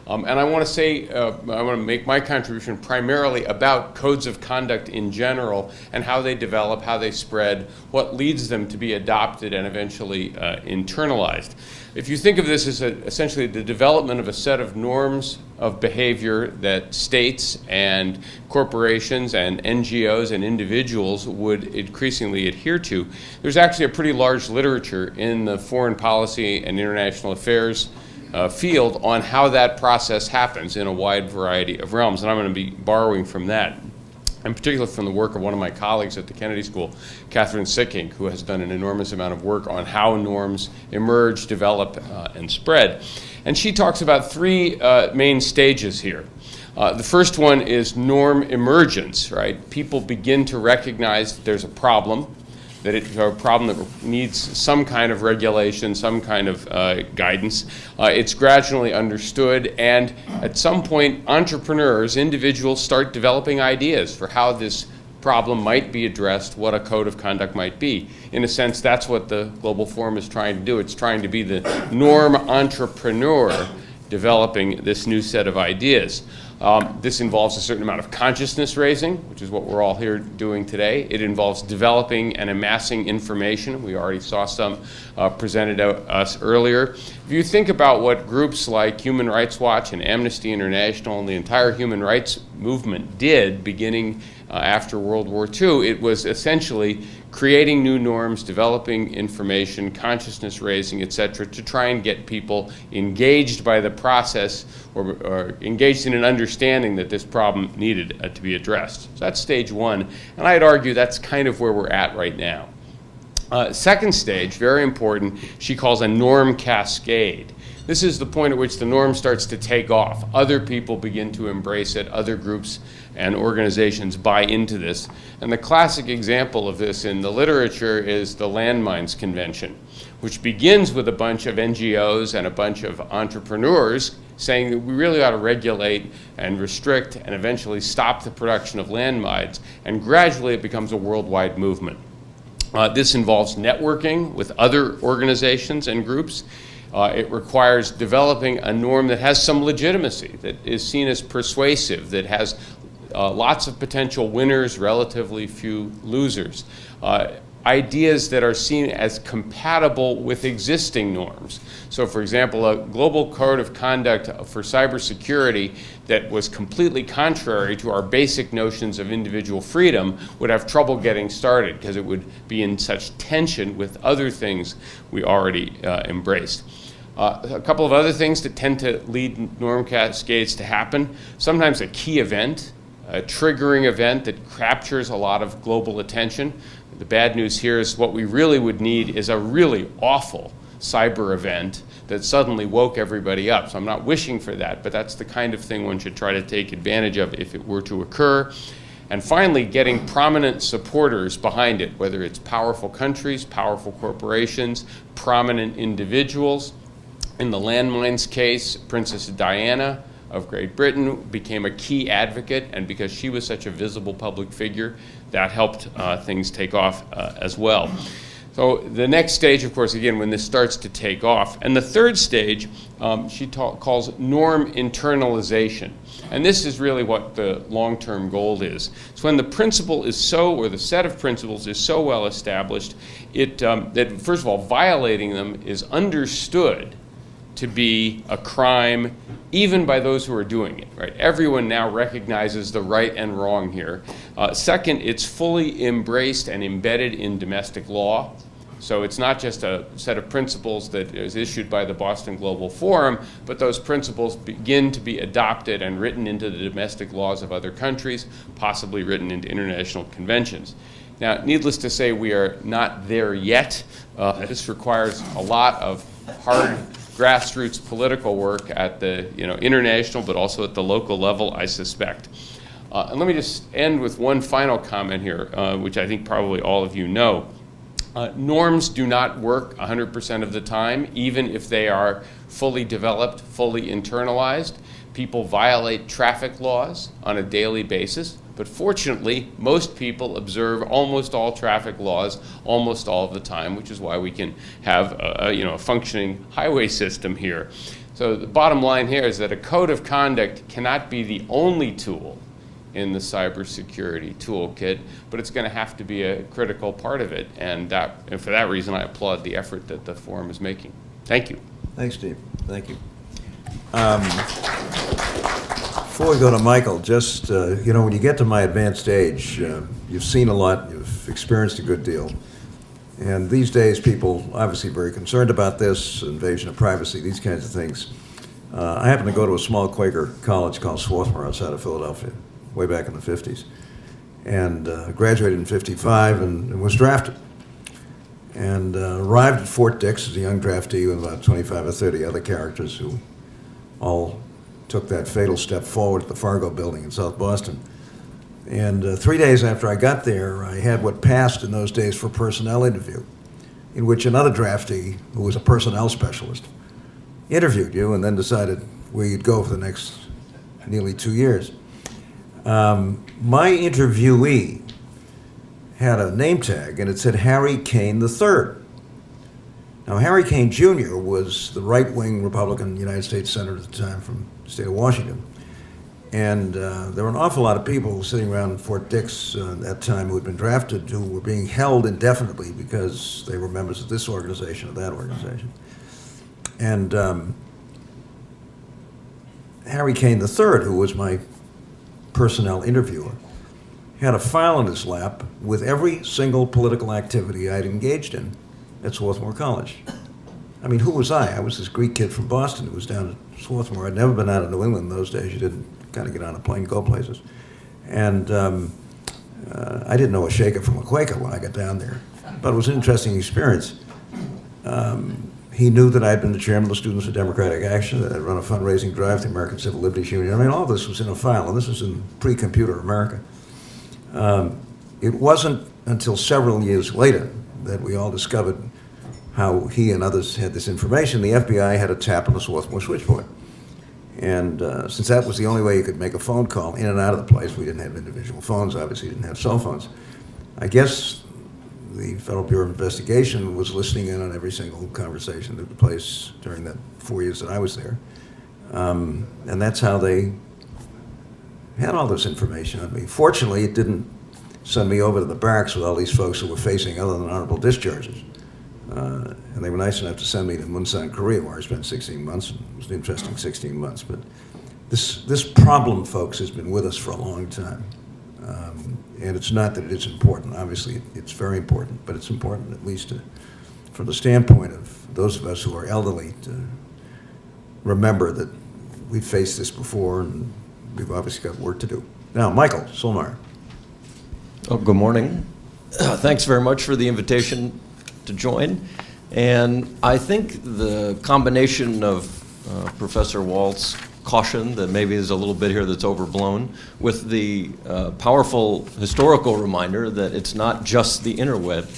And I want to say, I want to make my contribution primarily about codes of conduct in general and how they develop, how they spread, what leads them to be adopted and eventually internalized. If you think of this as essentially the development of a set of norms of behavior that states and corporations and NGOs and individuals would increasingly adhere to, there's actually a pretty large literature in the foreign policy and international affairs field on how that process happens in a wide variety of realms, and I'm going to be borrowing from that. In particular from the work of one of my colleagues at the Kennedy School, Catherine Sicking, who has done an enormous amount of work on how norms emerge, develop, and spread. And she talks about three main stages here. The first one is norm emergence, right? People begin to recognize that there's a problem, that it's a problem that needs some kind of regulation, some kind of guidance. It's gradually understood, and at some point, entrepreneurs, individuals start developing ideas for how this problem might be addressed, what a code of conduct might be. In a sense, that's what the Global Forum is trying to do. It's trying to be the norm entrepreneur developing this new set of ideas. This involves a certain amount of consciousness raising, which is what we're all here doing today. It involves developing and amassing information. We already saw some presented to us earlier. If you think about what groups like Human Rights Watch and Amnesty International and the entire human rights movement did beginning after World War II, it was essentially creating new norms, developing information, consciousness raising, etc., to try and get people engaged by the process or engaged in an understanding that this problem needed to be addressed. So that's stage one, and I'd argue that's kind of where we're at right now. Second stage, very important, she calls a norm cascade. This is the point at which the norm starts to take off. Other people begin to embrace it. Other groups and organizations buy into this. And the classic example of this in the literature is the Landmines Convention, which begins with a bunch of NGOs and a bunch of entrepreneurs saying that we really ought to regulate and restrict and eventually stop the production of landmines. And gradually it becomes a worldwide movement. This involves networking with other organizations and groups. It requires developing a norm that has some legitimacy, that is seen as persuasive, that has lots of potential winners, relatively few losers. ideas that are seen as compatible with existing norms. So for example, a global code of conduct for cybersecurity that was completely contrary to our basic notions of individual freedom would have trouble getting started because it would be in such tension with other things we already embraced. A couple of other things that tend to lead norm cascades to happen. Sometimes a key event, a triggering event that captures a lot of global attention. The bad news here is what we really would need is a really awful cyber event that suddenly woke everybody up. So I'm not wishing for that, but that's the kind of thing one should try to take advantage of if it were to occur. And finally, getting prominent supporters behind it, whether it's powerful countries, powerful corporations, prominent individuals. In the landmines case, Princess Diana of Great Britain became a key advocate, and because she was such a visible public figure, that helped things take off as well. So the next stage, of course, again, when this starts to take off. And the third stage, she calls norm internalization. And this is really what the long-term goal is. It's when the principle is so, or the set of principles is so well established, that first of all, violating them is understood to be a crime, even by those who are doing it, right? Everyone now recognizes the right and wrong here. Second, it's fully embraced and embedded in domestic law. So it's not just a set of principles that is issued by the Boston Global Forum, but those principles begin to be adopted and written into the domestic laws of other countries, possibly written into international conventions. Now, needless to say, we are not there yet. This requires a lot of hard grassroots political work at the international, but also at the local level, I suspect. And let me just end with one final comment here, which I think probably all of you know. Norms do not work 100% of the time, even if they are fully developed, fully internalized. People violate traffic laws on a daily basis, but fortunately, most people observe almost all traffic laws almost all of the time, which is why we can have a functioning highway system here. So the bottom line here is that a code of conduct cannot be the only tool in the cybersecurity toolkit, but it's going to have to be a critical part of it. And for that reason, I applaud the effort that the forum is making. Thank you. Thanks, Steve. Thank you. Before we go to Michael, just, when you get to my advanced age, you've seen a lot, you've experienced a good deal. And these days, people obviously very concerned about this, invasion of privacy, these kinds of things. I happen to go to a small Quaker college called Swarthmore outside of Philadelphia, way back in the 50s, and graduated in 55 and was drafted. And arrived at Fort Dix as a young draftee with about 25 or 30 other characters who all took that fatal step forward at the Fargo building in South Boston. And 3 days after I got there, I had what passed in those days for personnel interview, in which another draftee, who was a personnel specialist, interviewed you and then decided where you'd go for the next nearly 2 years. My interviewee had a name tag, and it said Harry Kane III. Now, Harry Kane Jr. was the right-wing Republican United States Senator at the time from the state of Washington. And there were an awful lot of people sitting around Fort Dix at that time who had been drafted who were being held indefinitely because they were members of this organization or that organization. And Harry Kane III, who was my personnel interviewer, had a file in his lap with every single political activity I'd engaged in at Swarthmore College. I mean, who was I? I was this Greek kid from Boston who was down at Swarthmore. I'd never been out of New England in those days. You didn't kind of get on a plane, go places. And I didn't know a shaker from a Quaker when I got down there. But it was an interesting experience. He knew that I'd been the chairman of the Students for Democratic Action, that I'd run a fundraising drive to the American Civil Liberties Union. I mean, all this was in a file, and this was in pre-computer America. It wasn't until several years later that we all discovered how he and others had this information. The FBI had a tap on the Swarthmore switchboard. And since that was the only way you could make a phone call in and out of the place, we didn't have individual phones, obviously didn't have cell phones. I guess the Federal Bureau of Investigation was listening in on every single conversation that took place during the 4 years that I was there. And that's how they had all this information on me. Fortunately, it didn't send me over to the barracks with all these folks who were facing other than honorable discharges. And they were nice enough to send me to Munsan, Korea, where I spent 16 months. It was an interesting 16 months. But this problem, folks, has been with us for a long time. And it's not that it is important. Obviously, it's very important, but it's important at least from the standpoint of those of us who are elderly to remember that we've faced this before and we've obviously got work to do. Now, Michael Solmar. Oh, good morning. Thanks very much for the invitation to join. And I think the combination of Professor Walt's caution that maybe there's a little bit here that's overblown with the powerful historical reminder that it's not just the interweb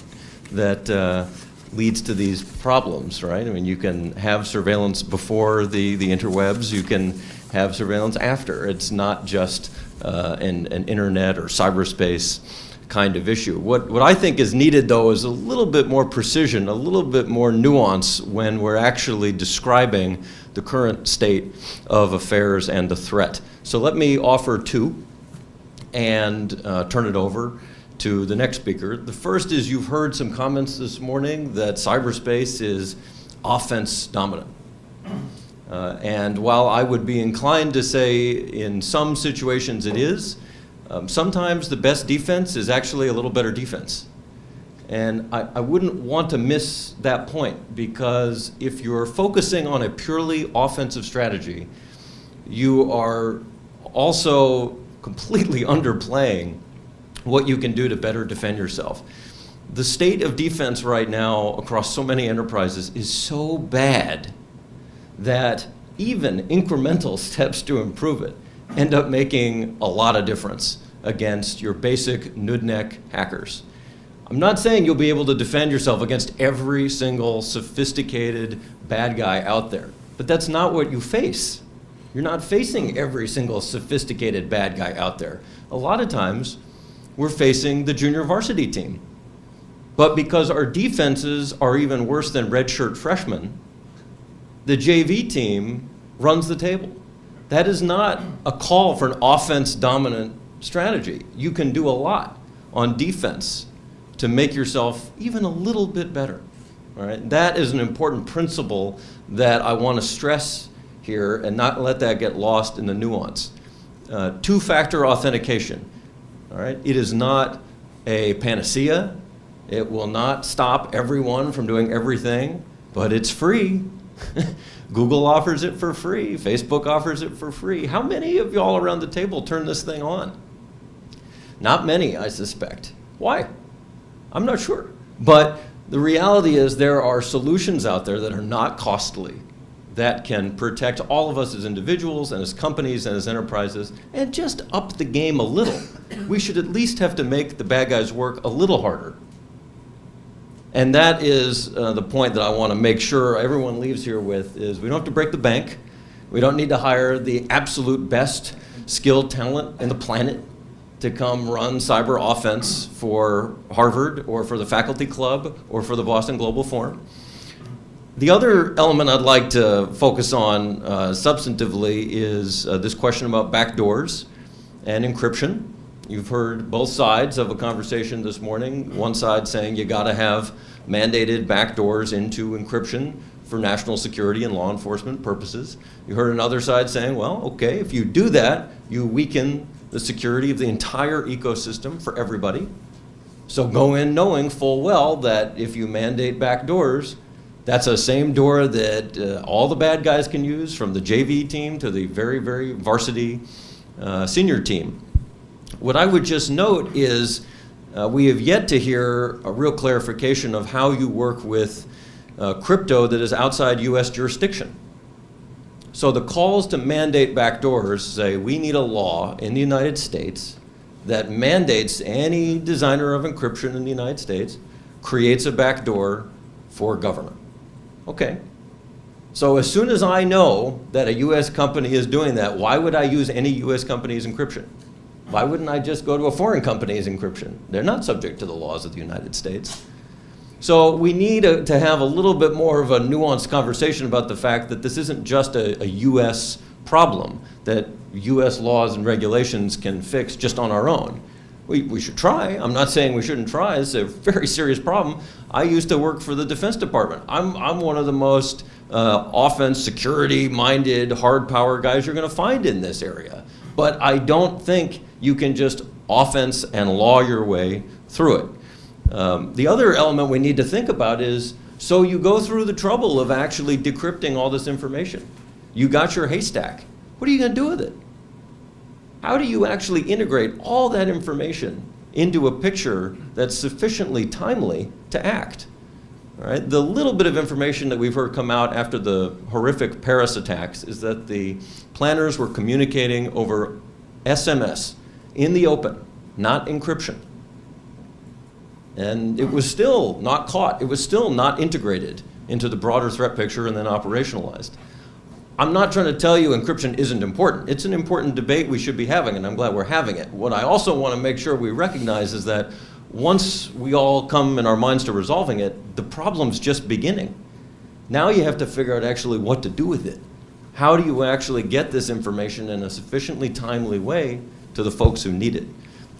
that leads to these problems, right? I mean, you can have surveillance before the interwebs, you can have surveillance after. It's not just an internet or cyberspace kind of issue. What I think is needed, though, is a little bit more precision, a little bit more nuance when we're actually describing the current state of affairs and the threat. So let me offer two and turn it over to the next speaker. The first is you've heard some comments this morning that cyberspace is offense dominant. And while I would be inclined to say in some situations it is, sometimes the best defense is actually a little better defense. And I wouldn't want to miss that point, because if you're focusing on a purely offensive strategy, you are also completely underplaying what you can do to better defend yourself. The state of defense right now across so many enterprises is so bad that even incremental steps to improve it end up making a lot of difference against your basic nudnik hackers. I'm not saying you'll be able to defend yourself against every single sophisticated bad guy out there, but that's not what you face. You're not facing every single sophisticated bad guy out there. A lot of times, we're facing the junior varsity team. But because our defenses are even worse than redshirt freshmen, the JV team runs the table. That is not a call for an offense-dominant strategy. You can do a lot on defense to make yourself even a little bit better. All right? That is an important principle that I want to stress here and not let that get lost in the nuance. Two-factor authentication. All right? It is not a panacea. It will not stop everyone from doing everything, but it's free. Google offers it for free. Facebook offers it for free. How many of y'all around the table turn this thing on? Not many, I suspect. Why? I'm not sure. But the reality is there are solutions out there that are not costly, that can protect all of us as individuals and as companies and as enterprises, and just up the game a little. We should at least have to make the bad guys work a little harder. And that is the point that I want to make sure everyone leaves here with, is we don't have to break the bank. We don't need to hire the absolute best skilled talent in the planet to come run cyber offense for Harvard or for the faculty club or for the Boston Global Forum. The other element I'd like to focus on substantively is this question about backdoors and encryption. You've heard both sides of a conversation this morning. One side saying you got to have mandated backdoors into encryption for national security and law enforcement purposes. You heard another side saying, well, okay, if you do that, you weaken the security of the entire ecosystem for everybody. So go in knowing full well that if you mandate backdoors, that's a same door that all the bad guys can use, from the JV team to the very, very varsity senior team. What I would just note is we have yet to hear a real clarification of how you work with crypto that is outside US jurisdiction. So the calls to mandate backdoors say we need a law in the United States that mandates any designer of encryption in the United States creates a backdoor for government. Okay. So as soon as I know that a US company is doing that, why would I use any US company's encryption? Why wouldn't I just go to a foreign company's encryption? They're not subject to the laws of the United States. So we need to have a little bit more of a nuanced conversation about the fact that this isn't just a US problem that US laws and regulations can fix just on our own. We should try. I'm not saying we shouldn't try. It's a very serious problem. I used to work for the Defense Department. I'm one of the most offense, security-minded, hard power guys you're going to find in this area. But I don't think you can just offense and law your way through it. The other element we need to think about is, so you go through the trouble of actually decrypting all this information. You got your haystack. What are you going to do with it? How do you actually integrate all that information into a picture that's sufficiently timely to act? All right? The little bit of information that we've heard come out after the horrific Paris attacks is that the planners were communicating over SMS in the open, not encryption. And it was still not caught. It was still not integrated into the broader threat picture and then operationalized. I'm not trying to tell you encryption isn't important. It's an important debate we should be having, and I'm glad we're having it. What I also want to make sure we recognize is that once we all come in our minds to resolving it, the problem's just beginning. Now you have to figure out actually what to do with it. How do you actually get this information in a sufficiently timely way to the folks who need it?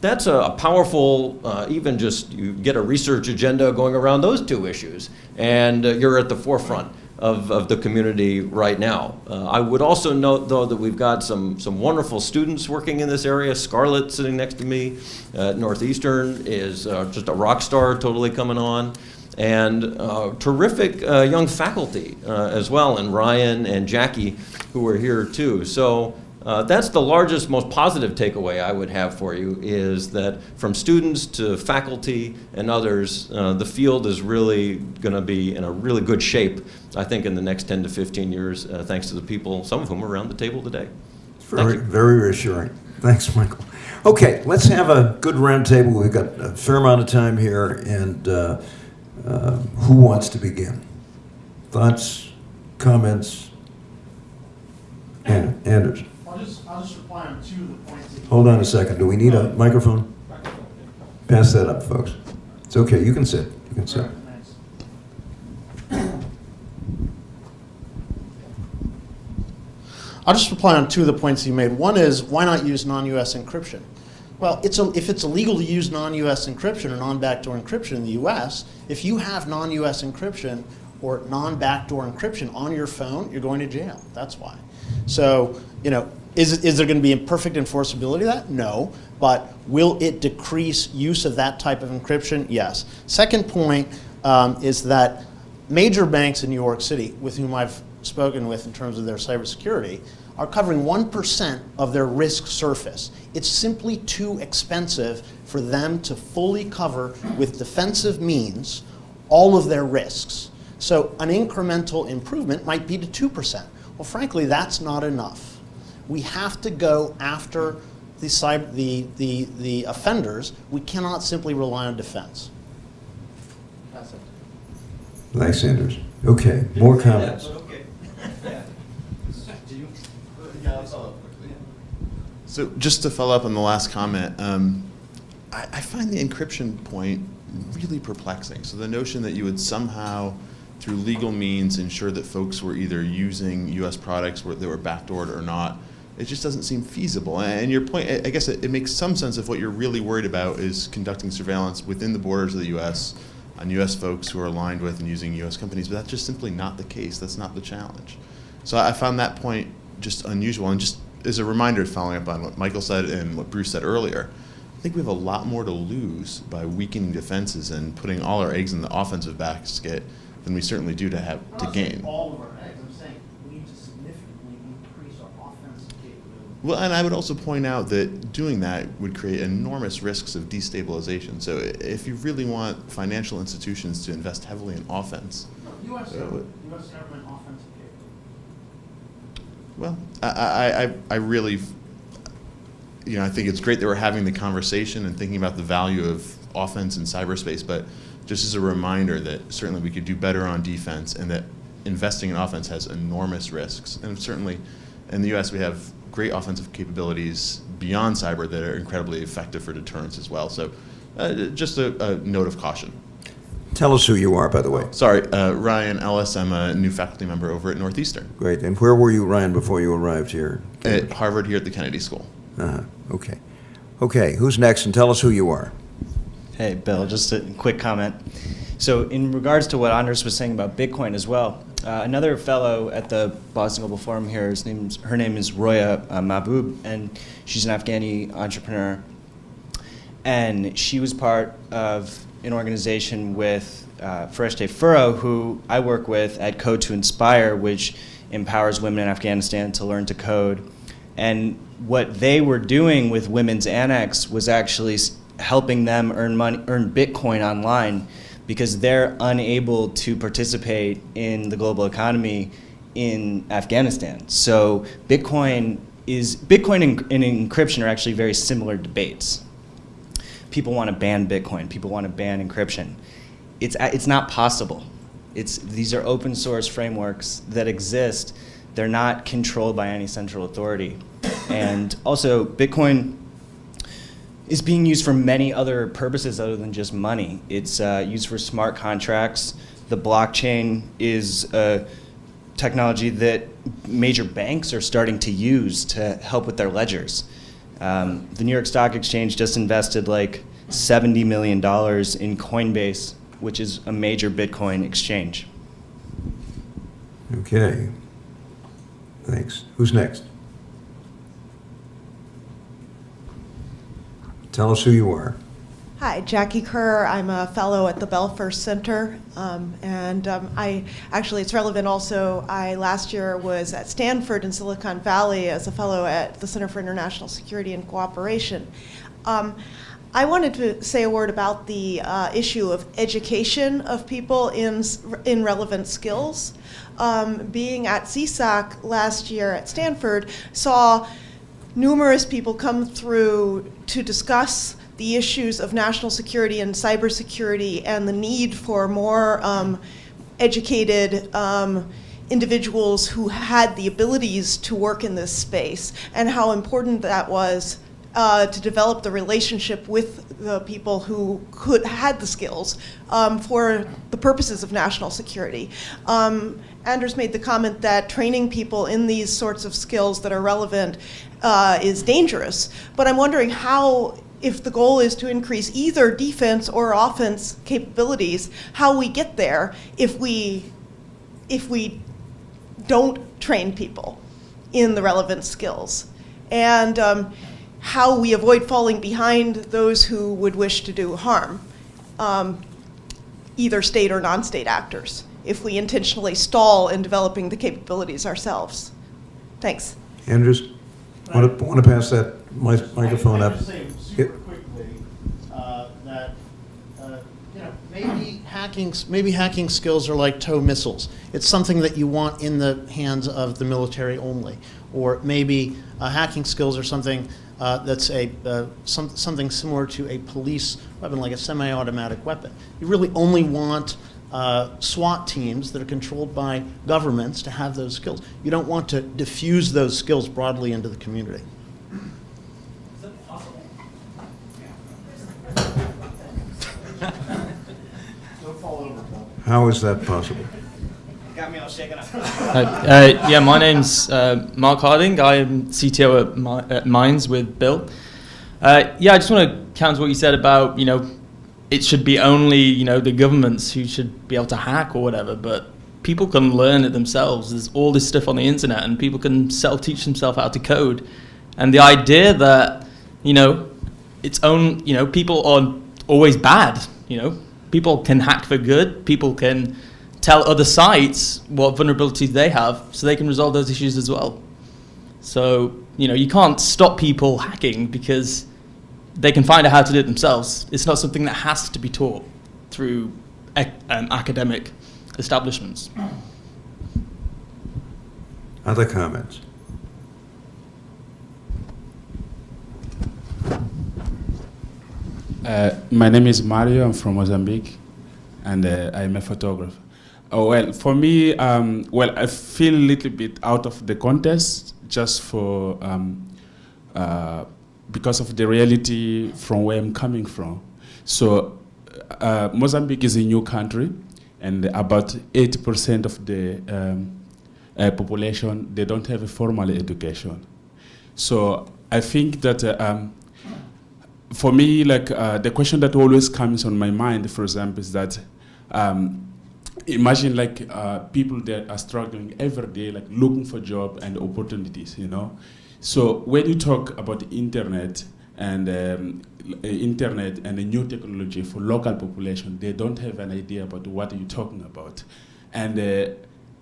That's a powerful, even just you get a research agenda going around those two issues, and you're at the forefront of the community right now. I would also note, though, that we've got some wonderful students working in this area. Scarlett sitting next to me at Northeastern is just a rock star, totally coming on. And terrific young faculty as well, and Ryan and Jackie, who are here too. So that's the largest, most positive takeaway I would have for you, is that from students to faculty and others, the field is really going to be in a really good shape, I think, in the next 10 to 15 years, thanks to the people, some of whom are around the table today. Very, very reassuring. Thanks, Michael. Okay, let's have a good round table. We've got a fair amount of time here, and who wants to begin? Thoughts, comments? Anders. I'll just reply on two of the points. Hold on a second. Do we need a microphone? Pass that up, folks. It's okay. You can sit. You can sit. I'll just reply on two of the points you made. One is, why not use non-US encryption? Well, if it's illegal to use non-US encryption or non-backdoor encryption in the US, if you have non-US encryption or non-backdoor encryption on your phone, you're going to jail. That's why. So, is there going to be perfect enforceability of that? No. But will it decrease use of that type of encryption? Yes. Second point is that major banks in New York City, with whom I've spoken with in terms of their cybersecurity, are covering 1% of their risk surface. It's simply too expensive for them to fully cover with defensive means all of their risks. So an incremental improvement might be to 2%. Well, frankly, that's not enough. We have to go after the offenders. We cannot simply rely on defense. That's it. Thanks, Anders. Okay, more comments. So just to follow up on the last comment, I find the encryption point really perplexing. So the notion that you would somehow, through legal means, ensure that folks were either using U.S. products that were backdoored or not, it just doesn't seem feasible. And your point, I guess it makes some sense if what you're really worried about is conducting surveillance within the borders of the U.S. on U.S. folks who are aligned with and using U.S. companies, but that's just simply not the case. That's not the challenge. So I found that point just unusual. And just as a reminder, following up on what Michael said and what Bruce said earlier, I think we have a lot more to lose by weakening defenses and putting all our eggs in the offensive basket than we certainly do to gain. All of our eggs. I'm saying we need to significantly increase our offensive capability. Well, and I would also point out that doing that would create enormous risks of destabilization. So if you really want financial institutions to invest heavily in offense, U.S. government offensive capability. well, I really, I think it's great that we're having the conversation and thinking about the value of offense in cyberspace, but just as a reminder that certainly we could do better on defense and that investing in offense has enormous risks. And certainly in the U.S. we have great offensive capabilities beyond cyber that are incredibly effective for deterrence as well. So just a note of caution. Tell us who you are, by the way. Sorry, Ryan Ellis. I'm a new faculty member over at Northeastern. Great. And where were you, Ryan, before you arrived here? At Harvard here at the Kennedy School. Okay. Okay, who's next, and tell us who you are. Hey, Bill, just a quick comment. So in regards to what Andres was saying about Bitcoin as well, another fellow at the Boston Global Forum here, her name is Roya Mahbub, and she's an Afghani entrepreneur. And she was part of an organization with Fareshte Furrow, who I work with at Code to Inspire, which empowers women in Afghanistan to learn to code. And what they were doing with Women's Annex was actually helping them earn Bitcoin online, because they're unable to participate in the global economy in Afghanistan. So Bitcoin and encryption are actually very similar debates. People want to ban Bitcoin. People want to ban encryption. It's not possible. These are open source frameworks that exist. They're not controlled by any central authority. And also, Bitcoin is being used for many other purposes other than just money. It's used for smart contracts. The blockchain is a technology that major banks are starting to use to help with their ledgers. The New York Stock Exchange just invested like $70 million in Coinbase, which is a major Bitcoin exchange. Okay. Thanks. Who's next? Tell us who you are. Hi, Jackie Kerr. I'm a fellow at the Belfer Center, it's relevant also. I last year was at Stanford in Silicon Valley as a fellow at the Center for International Security and Cooperation. I wanted to say a word about the issue of education of people in relevant skills. Being at CSAC last year at Stanford, saw numerous people come through to discuss the issues of national security and cybersecurity and the need for more educated individuals who had the abilities to work in this space, and how important that was to develop the relationship with the people who had the skills for the purposes of national security. Anders made the comment that training people in these sorts of skills that are relevant is dangerous, but I'm wondering how, if the goal is to increase either defense or offense capabilities, how we get there if we don't train people in the relevant skills, and how we avoid falling behind those who would wish to do harm, either state or non-state actors, if we intentionally stall in developing the capabilities ourselves. Thanks. Andrews, want to pass that microphone up? I just say super quickly that maybe hacking skills are like tow missiles. It's something that you want in the hands of the military only, or maybe hacking skills are something that's something similar to a police weapon, like a semi-automatic weapon. You really only want SWAT teams that are controlled by governments to have those skills. You don't want to diffuse those skills broadly into the community. Is that possible? Don't fall over, Bill. How is that possible? Got me all shaken up. Yeah, my name's Mark Harding. I am CTO at Mines with Bill. I just want to counter what you said about, it should be only, the governments who should be able to hack or whatever, but people can learn it themselves. There's all this stuff on the internet, and people can self-teach themselves how to code. And the idea that, people are always bad, people can hack for good, people can tell other sites what vulnerabilities they have so they can resolve those issues as well. So, you can't stop people hacking because they can find out how to do it themselves. It's not something that has to be taught through academic establishments. Other comments? My name is Mario. I'm from Mozambique, and I'm a photographer. For me, I feel a little bit out of the context just for because of the reality from where I'm coming from. So Mozambique is a new country, and about 80% of the population, they don't have a formal education. So I think that for me, like the question that always comes on my mind, for example, is that imagine like people that are struggling every day, like looking for job and opportunities, you know. So when you talk about internet and the new technology for local population, they don't have an idea about what you're talking about. And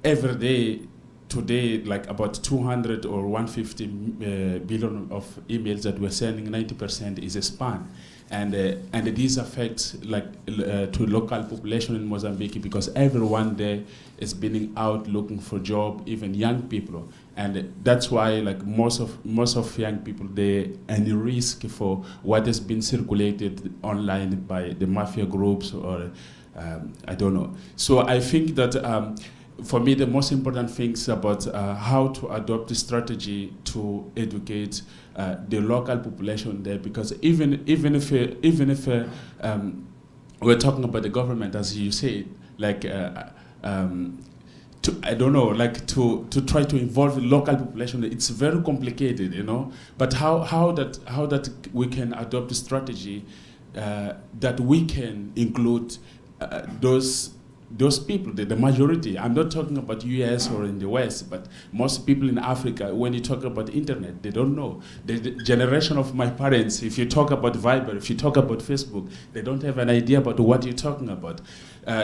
every day, today, like about 200 or 150 billion of emails that we're sending, 90% is a spam. And this affects like to local population in Mozambique because everyone there is being out looking for job, even young people. And that's why like most of young people, they any risk for what has been circulated online by the mafia groups or I don't know. So I think that for me, the most important things about how to adopt a strategy to educate the local population there, because even if we're talking about the government, as you said, like I don't know, like to try to involve the local population, it's very complicated, you know. But how that we can adopt a strategy that we can include those people, the majority. I'm not talking about US or in the West, but most people in Africa, when you talk about internet, they don't know. The generation of my parents, if you talk about Viber, if you talk about Facebook, they don't have an idea about what you're talking about.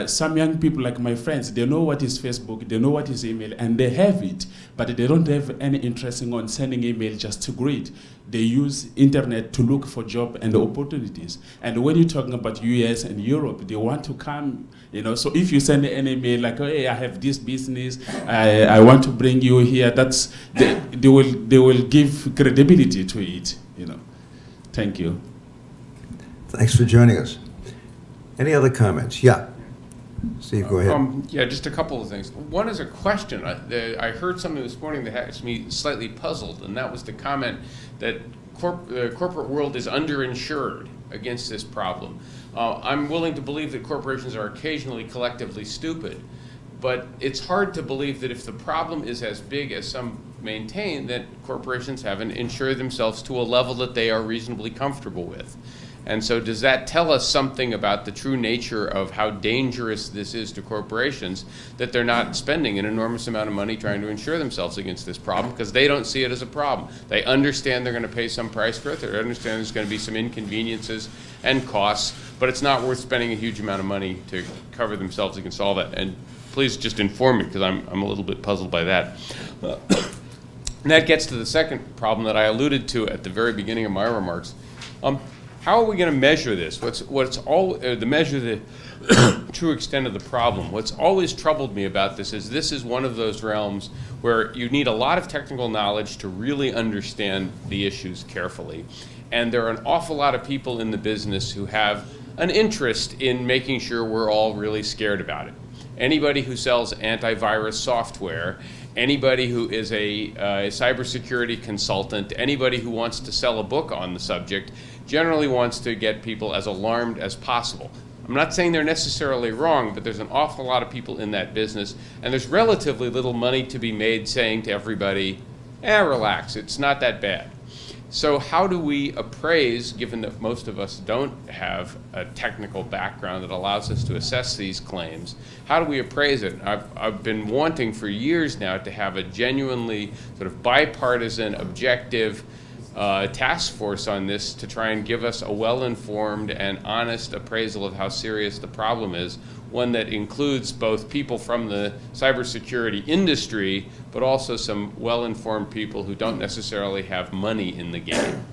Some young people, like my friends, they know what is Facebook, they know what is email, and they have it, but they don't have any interest in sending email just to greet. They use internet to look for job and opportunities. And when you're talking about US and Europe, they want to come, you know. So if you send an email like, oh, hey, I have this business, I want to bring you here, they will give credibility to it, you know. Thank you. Thanks for joining us. Any other comments? Yeah. Steve, go ahead. Yeah, just a couple of things. One is a question. I heard something this morning that has me slightly puzzled, and that was the comment that the corporate world is underinsured against this problem. I'm willing to believe that corporations are occasionally collectively stupid, but it's hard to believe that if the problem is as big as some maintain, that corporations haven't insured themselves to a level that they are reasonably comfortable with. And so does that tell us something about the true nature of how dangerous this is to corporations, that they're not spending an enormous amount of money trying to insure themselves against this problem because they don't see it as a problem. They understand they're going to pay some price for it. They understand there's going to be some inconveniences and costs, but it's not worth spending a huge amount of money to cover themselves against all that. And please just inform me because I'm a little bit puzzled by that. And that gets to the second problem that I alluded to at the very beginning of my remarks. How are we going to measure this? Measure the true extent of the problem? What's always troubled me about this is one of those realms where you need a lot of technical knowledge to really understand the issues carefully. And there are an awful lot of people in the business who have an interest in making sure we're all really scared about it. Anybody who sells antivirus software, anybody who is a cybersecurity consultant, anybody who wants to sell a book on the subject generally wants to get people as alarmed as possible. I'm not saying they're necessarily wrong, but there's an awful lot of people in that business, and there's relatively little money to be made saying to everybody, relax, it's not that bad. So how do we appraise, given that most of us don't have a technical background that allows us to assess these claims, how do we appraise it? I've been wanting for years now to have a genuinely sort of bipartisan, objective task force on this to try and give us a well-informed and honest appraisal of how serious the problem is, one that includes both people from the cybersecurity industry, but also some well-informed people who don't necessarily have money in the game.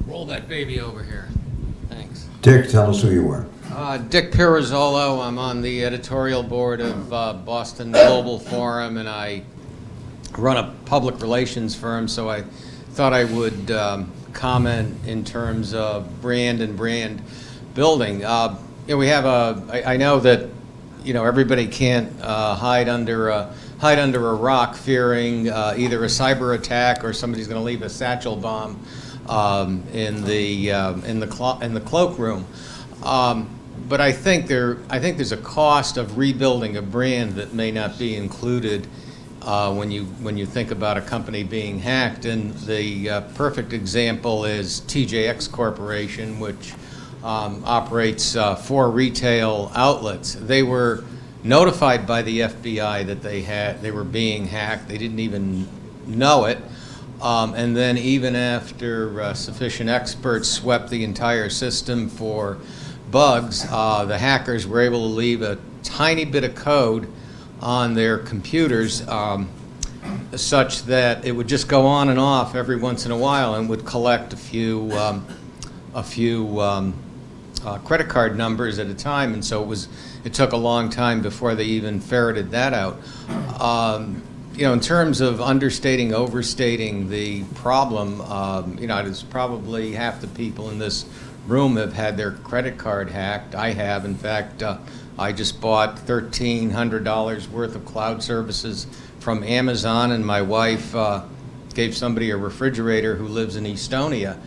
Roll that baby over here. Thanks. Dick, tell us who you are. Dick Pirazzolo. I'm on the editorial board of Boston Global Forum, and I run a public relations firm, so I thought I would comment in terms of brand and brand building. We have I know that everybody can't hide under a rock, fearing either a cyber attack or somebody's going to leave a satchel bomb in the cloakroom. But I think there's a cost of rebuilding a brand that may not be included when you think about a company being hacked. And the perfect example is TJX Corporation, which operates 4 retail outlets. They were notified by the FBI that they were being hacked. They didn't even know it. And then even after sufficient experts swept the entire system for bugs, the hackers were able to leave a tiny bit of code on their computers such that it would just go on and off every once in a while and would collect a few credit card numbers at a time. And so it took a long time before they even ferreted that out. In terms of understating, overstating the problem, it's probably half the people in this room have had their credit card hacked. I have. In fact, I just bought $1,300 worth of cloud services from Amazon, and my wife gave somebody a refrigerator who lives in Estonia.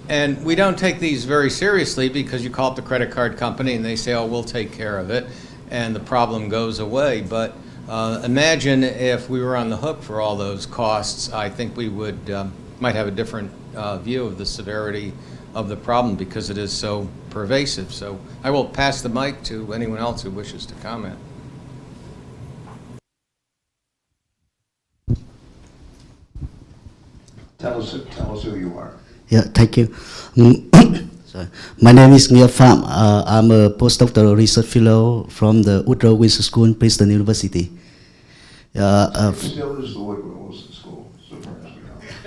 And we don't take these very seriously because you call up the credit card company and they say, oh, we'll take care of it, and the problem goes away. But imagine if we were on the hook for all those costs. I think we might have a different view of the severity of the problem because it is so pervasive. So I will pass the mic to anyone else who wishes to comment. Tell us who you are. Yeah, thank you. Sorry. My name is Nghĩa Phạm. I'm a postdoctoral research fellow from the Woodrow Wilson School in Princeton University. Still is the Woodrow Wilson School, so far as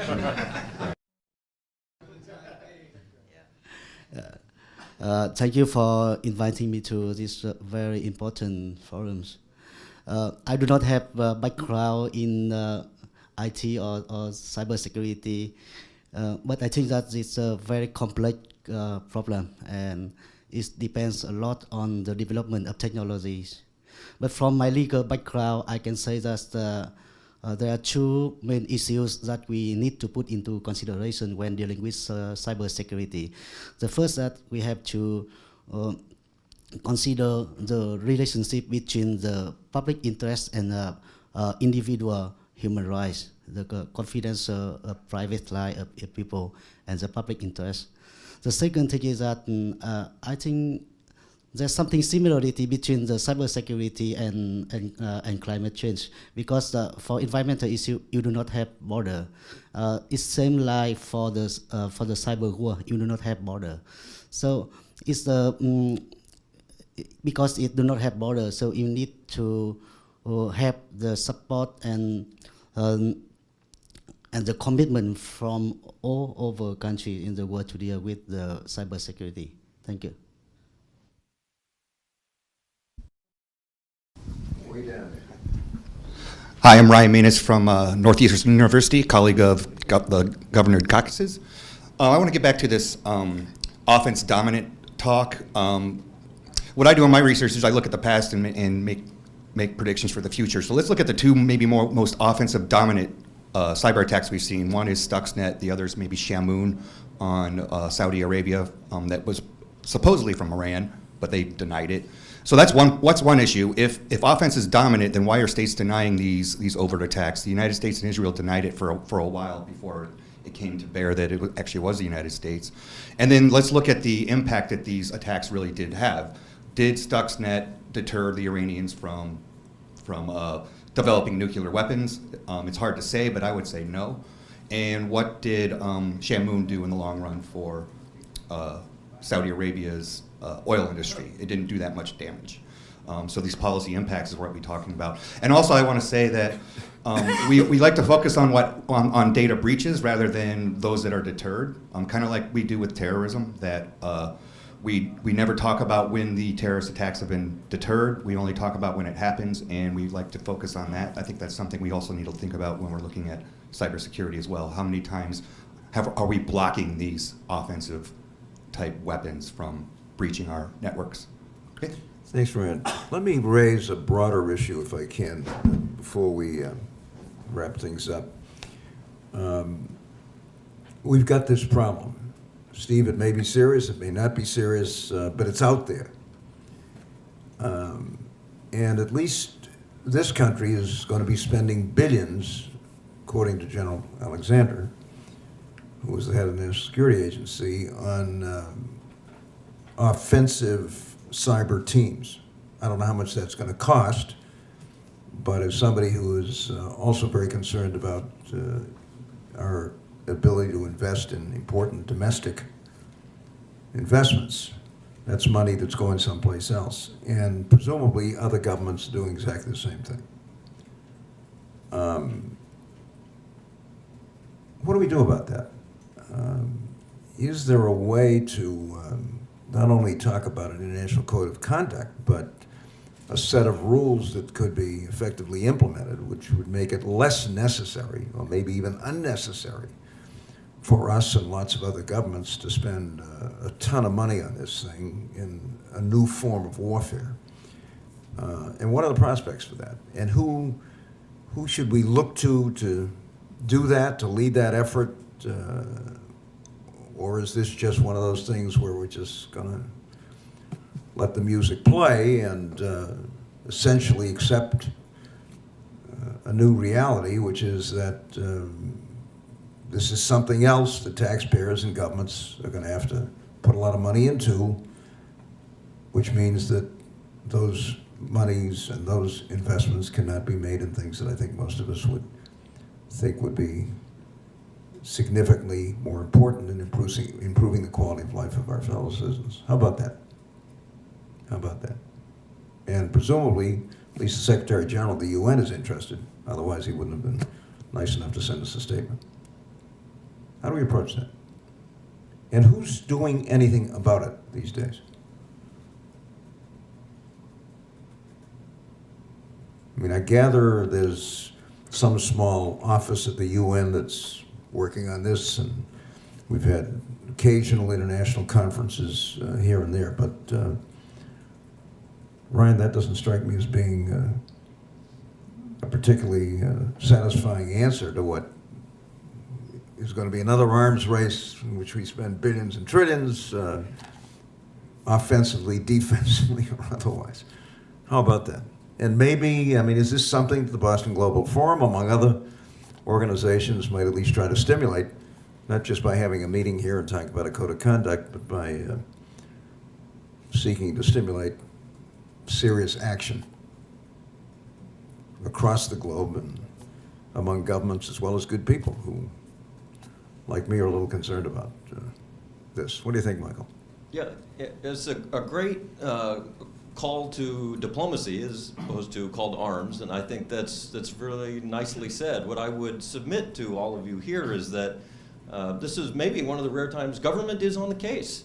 we know. Thank you for inviting me to this very important forums. I do not have a background in IT or cybersecurity, but I think that it's a very complex problem, and it depends a lot on the development of technologies. But from my legal background, I can say that there are 2 main issues that we need to put into consideration when dealing with cybersecurity. The first, that we have to consider the relationship between the public interest and individual human rights, the confidential private life of people and the public interest. The second thing is that I think there's something similarity between the cybersecurity and climate change, because for environmental issue you do not have border. It's same like for the cyber war, you do not have border. So it's because it do not have border, so you need to have the support and the commitment from all over countries in the world to deal with the cybersecurity. Thank you. Way down there. Hi, I'm Ryan Manus from Northeastern University, colleague of the Governor Dukakis. I want to get back to this offense-dominant talk. What I do in my research is I look at the past and make predictions for the future. So let's look at the 2 maybe most offensive-dominant cyber attacks we've seen. One is Stuxnet, the other is maybe Shamoon on Saudi Arabia, that was supposedly from Iran, but they denied it. So that's one issue. If offense is dominant, then why are states denying these overt attacks? The United States and Israel denied it for a while before it came to bear that it actually was the United States. And then let's look at the impact that these attacks really did have. Did Stuxnet deter the Iranians from developing nuclear weapons? It's hard to say, but I would say no. And what did Shamoon do in the long run for Saudi Arabia's oil industry? It didn't do that much damage. So these policy impacts is what we're talking about. And also I want to say that we like to focus on data breaches rather than those that are deterred, kind of like we do with terrorism, that we never talk about when the terrorist attacks have been deterred. We only talk about when it happens, and we like to focus on that. I think that's something we also need to think about when we're looking at cybersecurity as well. How many times are we blocking these offensive type weapons from breaching our networks? Okay. Thanks, Ryan. Let me raise a broader issue, if I can, before we wrap things up. We've got this problem. Steve, it may be serious, it may not be serious, but it's out there. And at least this country is going to be spending billions, according to General Alexander, who was the head of the National Security Agency, on offensive cyber teams. I don't know how much that's going to cost, but as somebody who is also very concerned about our ability to invest in important domestic investments, that's money that's going someplace else. And presumably other governments are doing exactly the same thing. What do we do about that? Is there a way to not only talk about an international code of conduct, but a set of rules that could be effectively implemented, which would make it less necessary, or maybe even unnecessary, for us and lots of other governments to spend a ton of money on this thing in a new form of warfare? And what are the prospects for that? And who should we look to do that, to lead that effort? Or is this just one of those things where we're just going to let the music play and essentially accept a new reality, which is that this is something else that taxpayers and governments are going to have to put a lot of money into, which means that those monies and those investments cannot be made in things that I think most of us would think would be significantly more important in improving the quality of life of our fellow citizens. How about that? How about that? And presumably, at least the Secretary General of the UN is interested. Otherwise, he wouldn't have been nice enough to send us a statement. How do we approach that? And who's doing anything about it these days? I mean, I gather there's some small office at the UN that's working on this, and we've had occasional international conferences here and there, but Ryan, that doesn't strike me as being a particularly satisfying answer to what is going to be another arms race in which we spend billions and trillions, offensively, defensively, or otherwise. How about that? And maybe, I mean, is this something that the Boston Global Forum, among other organizations, might at least try to stimulate, not just by having a meeting here and talking about a code of conduct, but by seeking to stimulate serious action across the globe and among governments as well as good people who, like me, are a little concerned about this. What do you think, Michael? Yeah, it's a great call to diplomacy as opposed to call to arms, and I think that's really nicely said. What I would submit to all of you here is that this is maybe one of the rare times government is on the case.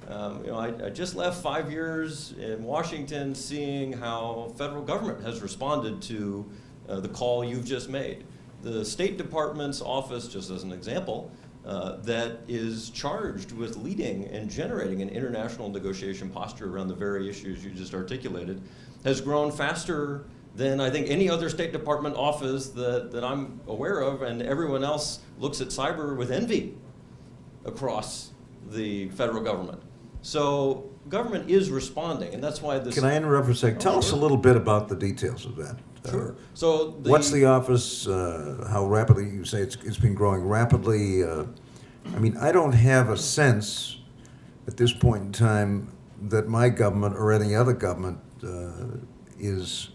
I just left 5 years in Washington seeing how federal government has responded to the call you've just made. The State Department's office, just as an example, that is charged with leading and generating an international negotiation posture around the very issues you just articulated, has grown faster than I think any other State Department office that I'm aware of, and everyone else looks at cyber with envy across the federal government. So government is responding, and that's why this... Can I interrupt for a second? Tell us a little bit about the details of that. Sure. So what's the office? How rapidly? You say it's been growing rapidly. I mean, I don't have a sense at this point in time that my government or any other government is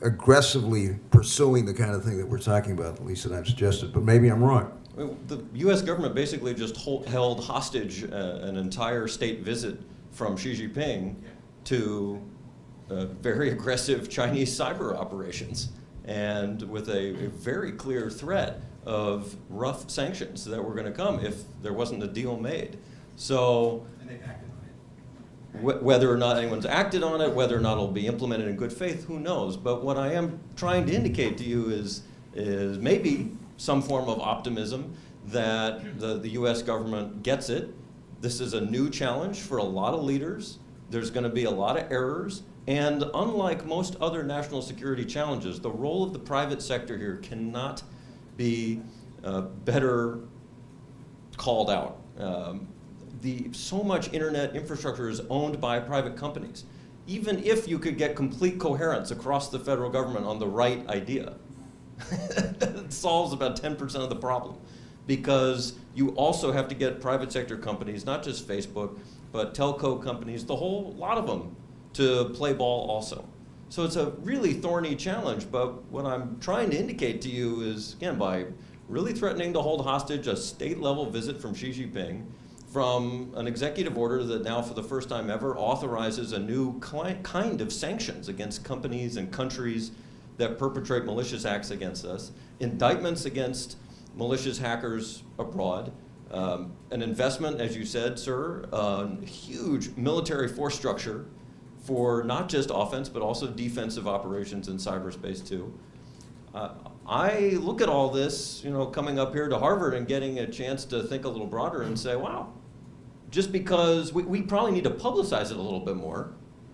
aggressively pursuing the kind of thing that we're talking about, at least that I've suggested. But maybe I'm wrong. The U.S. government basically just held hostage an entire state visit from Xi Jinping to very aggressive Chinese cyber operations, and with a very clear threat of rough sanctions that were going to come if there wasn't a deal made. So, And they've acted on it. Whether or not anyone's acted on it, whether or not it'll be implemented in good faith, who knows? But what I am trying to indicate to you is maybe some form of optimism that the U.S. government gets it. This is a new challenge for a lot of leaders. There's going to be a lot of errors. And unlike most other national security challenges, the role of the private sector here cannot be better called out. So much internet infrastructure is owned by private companies. even if you could get complete coherence across the federal government on the right idea, it solves about 10% of the problem. Because you also have to get private sector companies, not just Facebook, but telco companies, the whole lot of them, to play ball also. So it's a really thorny challenge, but what I'm trying to indicate to you is, again, by really threatening to hold hostage a state-level visit from Xi Jinping, from an executive order that now for the first time ever authorizes a new kind of sanctions against companies and countries that perpetrate malicious acts against us, indictments against malicious hackers abroad, an investment, as you said, sir, huge military force structure for not just offense, but also defensive operations in cyberspace too. I look at all this, coming up here to Harvard and getting a chance to think a little broader and say, wow, just because we probably need to publicize it a little bit more,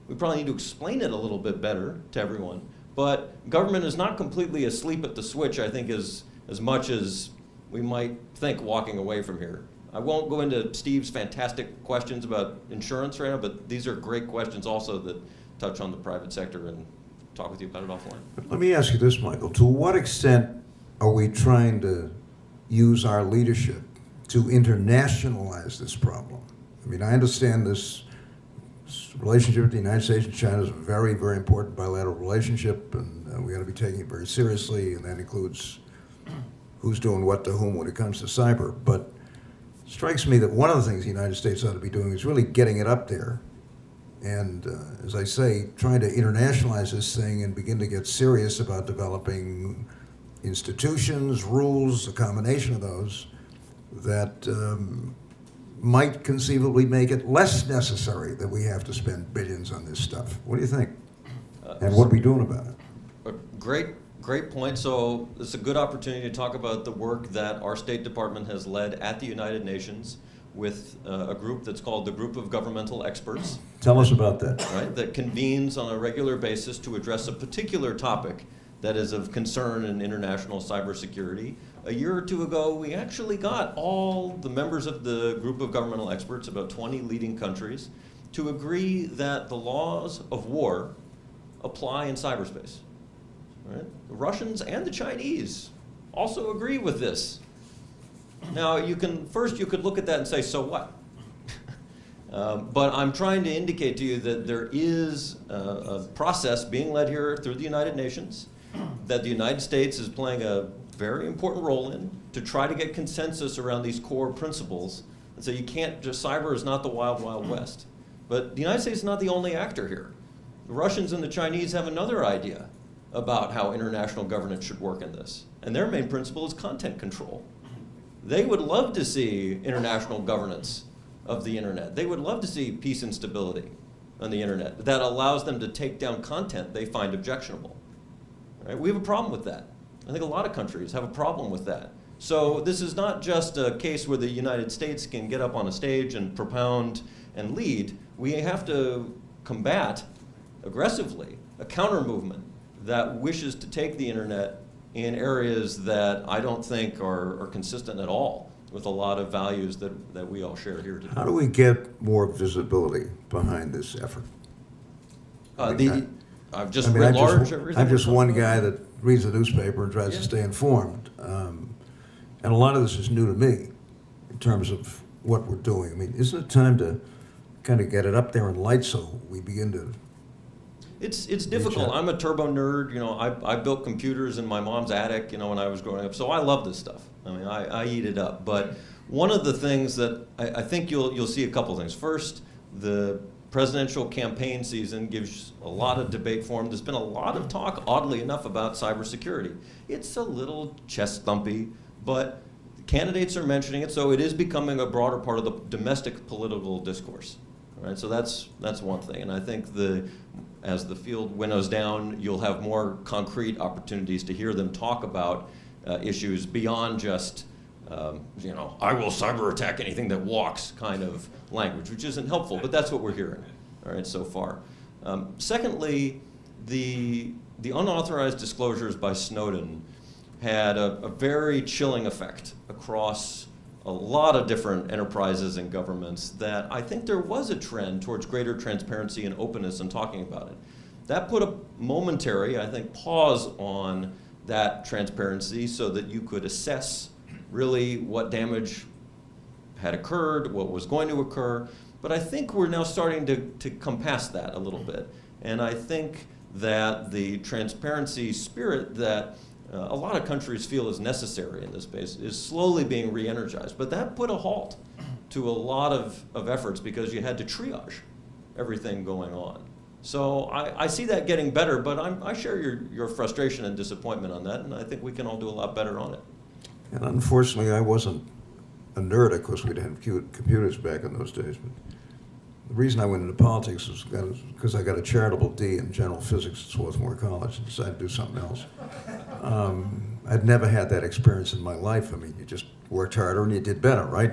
we probably need to explain it a little bit better to everyone, but government is not completely asleep at the switch, I think, as much as we might think walking away from here. I won't go into Steve's fantastic questions about insurance right now, but these are great questions also that touch on the private sector, and talk with you about it offline. Let me ask you this, Michael. To what extent are we trying to use our leadership to internationalize this problem? I mean, I understand this relationship with the United States and China is a very, very important bilateral relationship, and we got to be taking it very seriously, and that includes who's doing what to whom when it comes to cyber. But it strikes me that one of the things the United States ought to be doing is really getting it up there. And as I say, trying to internationalize this thing and begin to get serious about developing institutions, rules, a combination of those that might conceivably make it less necessary that we have to spend billions on this stuff. What do you think? And what are we doing about it? Great point. So it's a good opportunity to talk about the work that our State Department has led at the United Nations with a group that's called the Group of Governmental Experts. Tell us about that. Right, that convenes on a regular basis to address a particular topic that is of concern in international cybersecurity. A year or two ago, we actually got all the members of the Group of Governmental Experts, about 20 leading countries, to agree that the laws of war apply in cyberspace. Right? The Russians and the Chinese also agree with this. Now, you could look at that and say, so what? But I'm trying to indicate to you that there is a process being led here through the United Nations that the United States is playing a very important role in to try to get consensus around these core principles. And so you can't just, cyber is not the wild, wild west. But the United States is not the only actor here. The Russians and the Chinese have another idea about how international governance should work in this. And their main principle is content control. They would love to see international governance of the internet. They would love to see peace and stability on the internet that allows them to take down content they find objectionable. Right? We have a problem with that. I think a lot of countries have a problem with that. So this is not just a case where the United States can get up on a stage and propound and lead. We have to combat aggressively a counter movement that wishes to take the internet in areas that I don't think are consistent at all with a lot of values that we all share here today. How do we get more visibility behind this effort? I've just read large everything. I'm just one guy that reads the newspaper and tries to stay informed. And a lot of this is new to me in terms of what we're doing. I mean, isn't it time to kind of get it up there in lights so we begin to... It's difficult. I'm a turbo nerd. I built computers in my mom's attic, when I was growing up. So I love this stuff. I mean, I eat it up. But one of the things that I think you'll see a couple things. First, the presidential campaign season gives a lot of debate forum. There's been a lot of talk, oddly enough, about cybersecurity. It's a little chest thumpy, but candidates are mentioning it, so it is becoming a broader part of the domestic political discourse. Right? So that's one thing. And I think as the field winnows down, you'll have more concrete opportunities to hear them talk about issues beyond just, I will cyber attack anything that walks kind of language, which isn't helpful, but that's what we're hearing, all right, so far. Secondly, the unauthorized disclosures by Snowden had a very chilling effect across a lot of different enterprises and governments that I think there was a trend towards greater transparency and openness in talking about it. That put a momentary, I think, pause on that transparency so that you could assess really what damage had occurred, what was going to occur. But I think we're now starting to come past that a little bit. And I think that the transparency spirit that a lot of countries feel is necessary in this space is slowly being re-energized. But that put a halt to a lot of efforts because you had to triage everything going on. So I see that getting better, but I share your frustration and disappointment on that, and I think we can all do a lot better on it. And unfortunately, I wasn't a nerd. Of course, we didn't have computers back in those days. But the reason I went into politics was because I got a charitable D in general physics at Swarthmore College and decided to do something else. I'd never had that experience in my life. I mean, you just worked harder and you did better, right?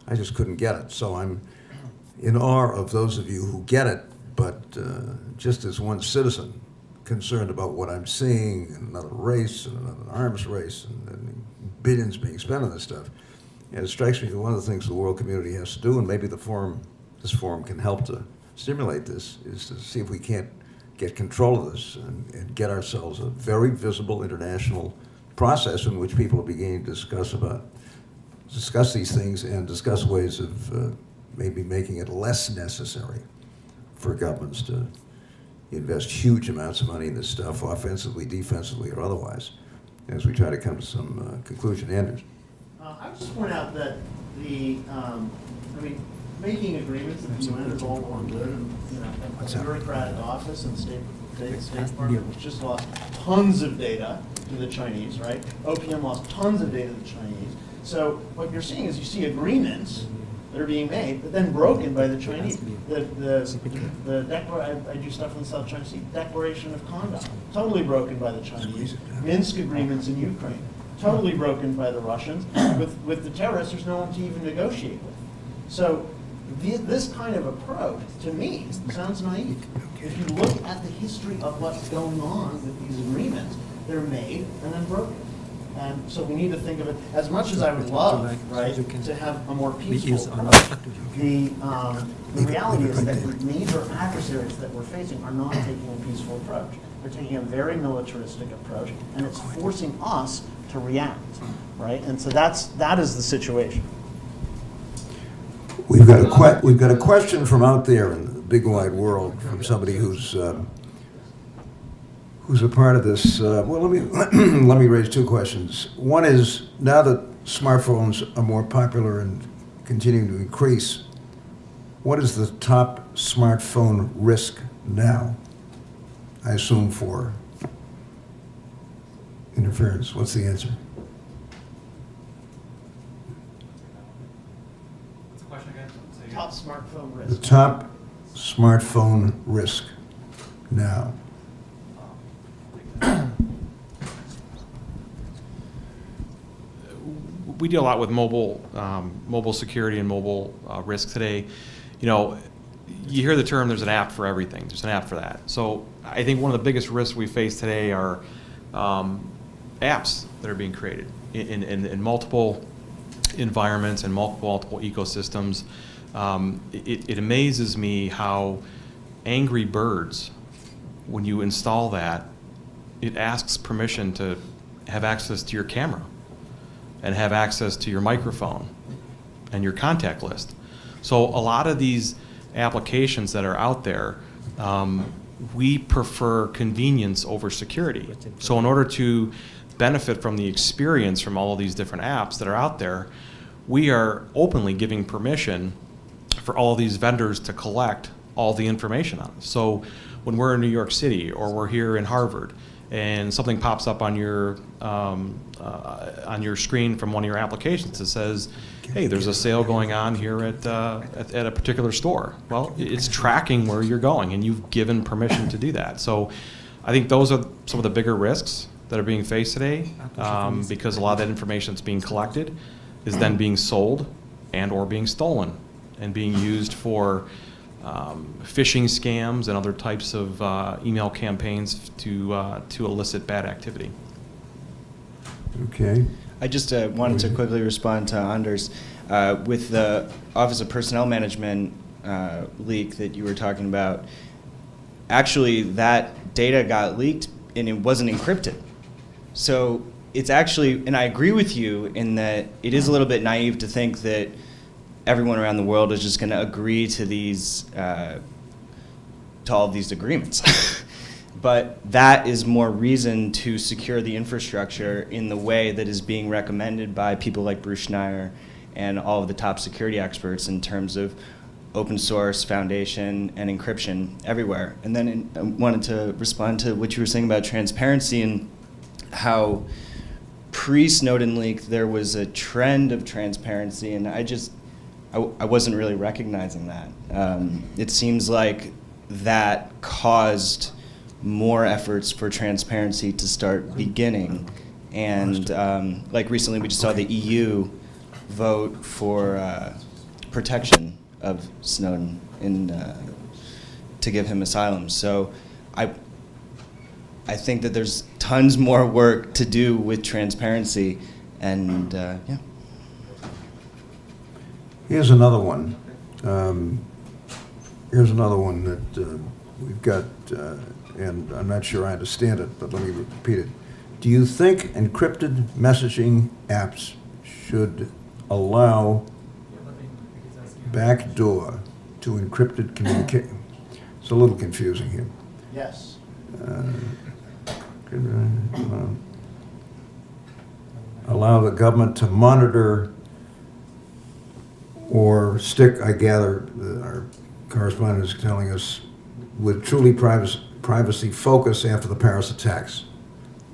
I just couldn't get it. So I'm in awe of those of you who get it, but just as one citizen concerned about what I'm seeing in another race and another arms race and billions being spent on this stuff, and it strikes me that one of the things the world community has to do, and maybe this forum can help to stimulate this, is to see if we can't get control of this and get ourselves a very visible international process in which people are beginning to discuss these things and discuss ways of maybe making it less necessary for governments to invest huge amounts of money in this stuff, offensively, defensively, or otherwise, as we try to come to some conclusion. Anders? I would just point out that making agreements in the UN is all well and good, and a bureaucratic office in the State Department which just lost tons of data to the Chinese, right? OPM lost tons of data to the Chinese. So what you're seeing is you see agreements that are being made, but then broken by the Chinese. I do stuff in the South China Sea, Declaration of Conduct, totally broken by the Chinese. Minsk agreements in Ukraine, totally broken by the Russians. With the terrorists, there's no one to even negotiate with. So this kind of approach, to me, sounds naive. If you look at the history of what's going on with these agreements, they're made and then broken. And so we need to think of it, as much as I would love, right, to have a more peaceful approach, the reality is that the major adversaries that we're facing are not taking a peaceful approach. They're taking a very militaristic approach, and it's forcing us to react, right? And so that is the situation. We've got a question from out there in the big wide world from somebody who's a part of this. Well, let me raise two questions. One is, now that smartphones are more popular and continuing to increase, what is the top smartphone risk now? I assume for interference. What's the answer? Top smartphone risk. The top smartphone risk now. We deal a lot with mobile security and mobile risk today. You know, you hear the term, there's an app for everything. There's an app for that. So I think one of the biggest risks we face today are apps that are being created in multiple environments and multiple ecosystems. It amazes me how Angry Birds, when you install that, it asks permission to have access to your camera and have access to your microphone and your contact list. So a lot of these applications that are out there, we prefer convenience over security. So in order to benefit from the experience from all of these different apps that are out there, we are openly giving permission for all of these vendors to collect all the information on us. So when we're in New York City or we're here in Harvard and something pops up on your screen from one of your applications that says, hey, there's a sale going on here at a particular store. Well, it's tracking where you're going, and you've given permission to do that. So I think those are some of the bigger risks that are being faced today, because a lot of that information that's being collected is then being sold and or being stolen and being used for phishing scams and other types of email campaigns to elicit bad activity. Okay. I just wanted to quickly respond to Anders. With the Office of Personnel Management leak that you were talking about, actually that data got leaked and it wasn't encrypted. So it's actually, and I agree with you in that it is a little bit naive to think that everyone around the world is just going to agree to these, to all of these agreements. But that is more reason to secure the infrastructure in the way that is being recommended by people like Bruce Schneier and all of the top security experts in terms of open source, foundation, and encryption everywhere. And then I wanted to respond to what you were saying about transparency and how pre-Snowden leak there was a trend of transparency, and I wasn't really recognizing that. It seems like that caused more efforts for transparency to start beginning. And like recently we just saw the EU vote for protection of Snowden to give him asylum. So I think that there's tons more work to do with transparency, and yeah. Here's another one. Here's another one that we've got, and I'm not sure I understand it, but let me repeat it. Do you think encrypted messaging apps should allow backdoor to encrypted communication? It's a little confusing here. Yes. Allow the government to monitor or stick, I gather, our correspondent is telling us, with truly privacy focus after the Paris attacks.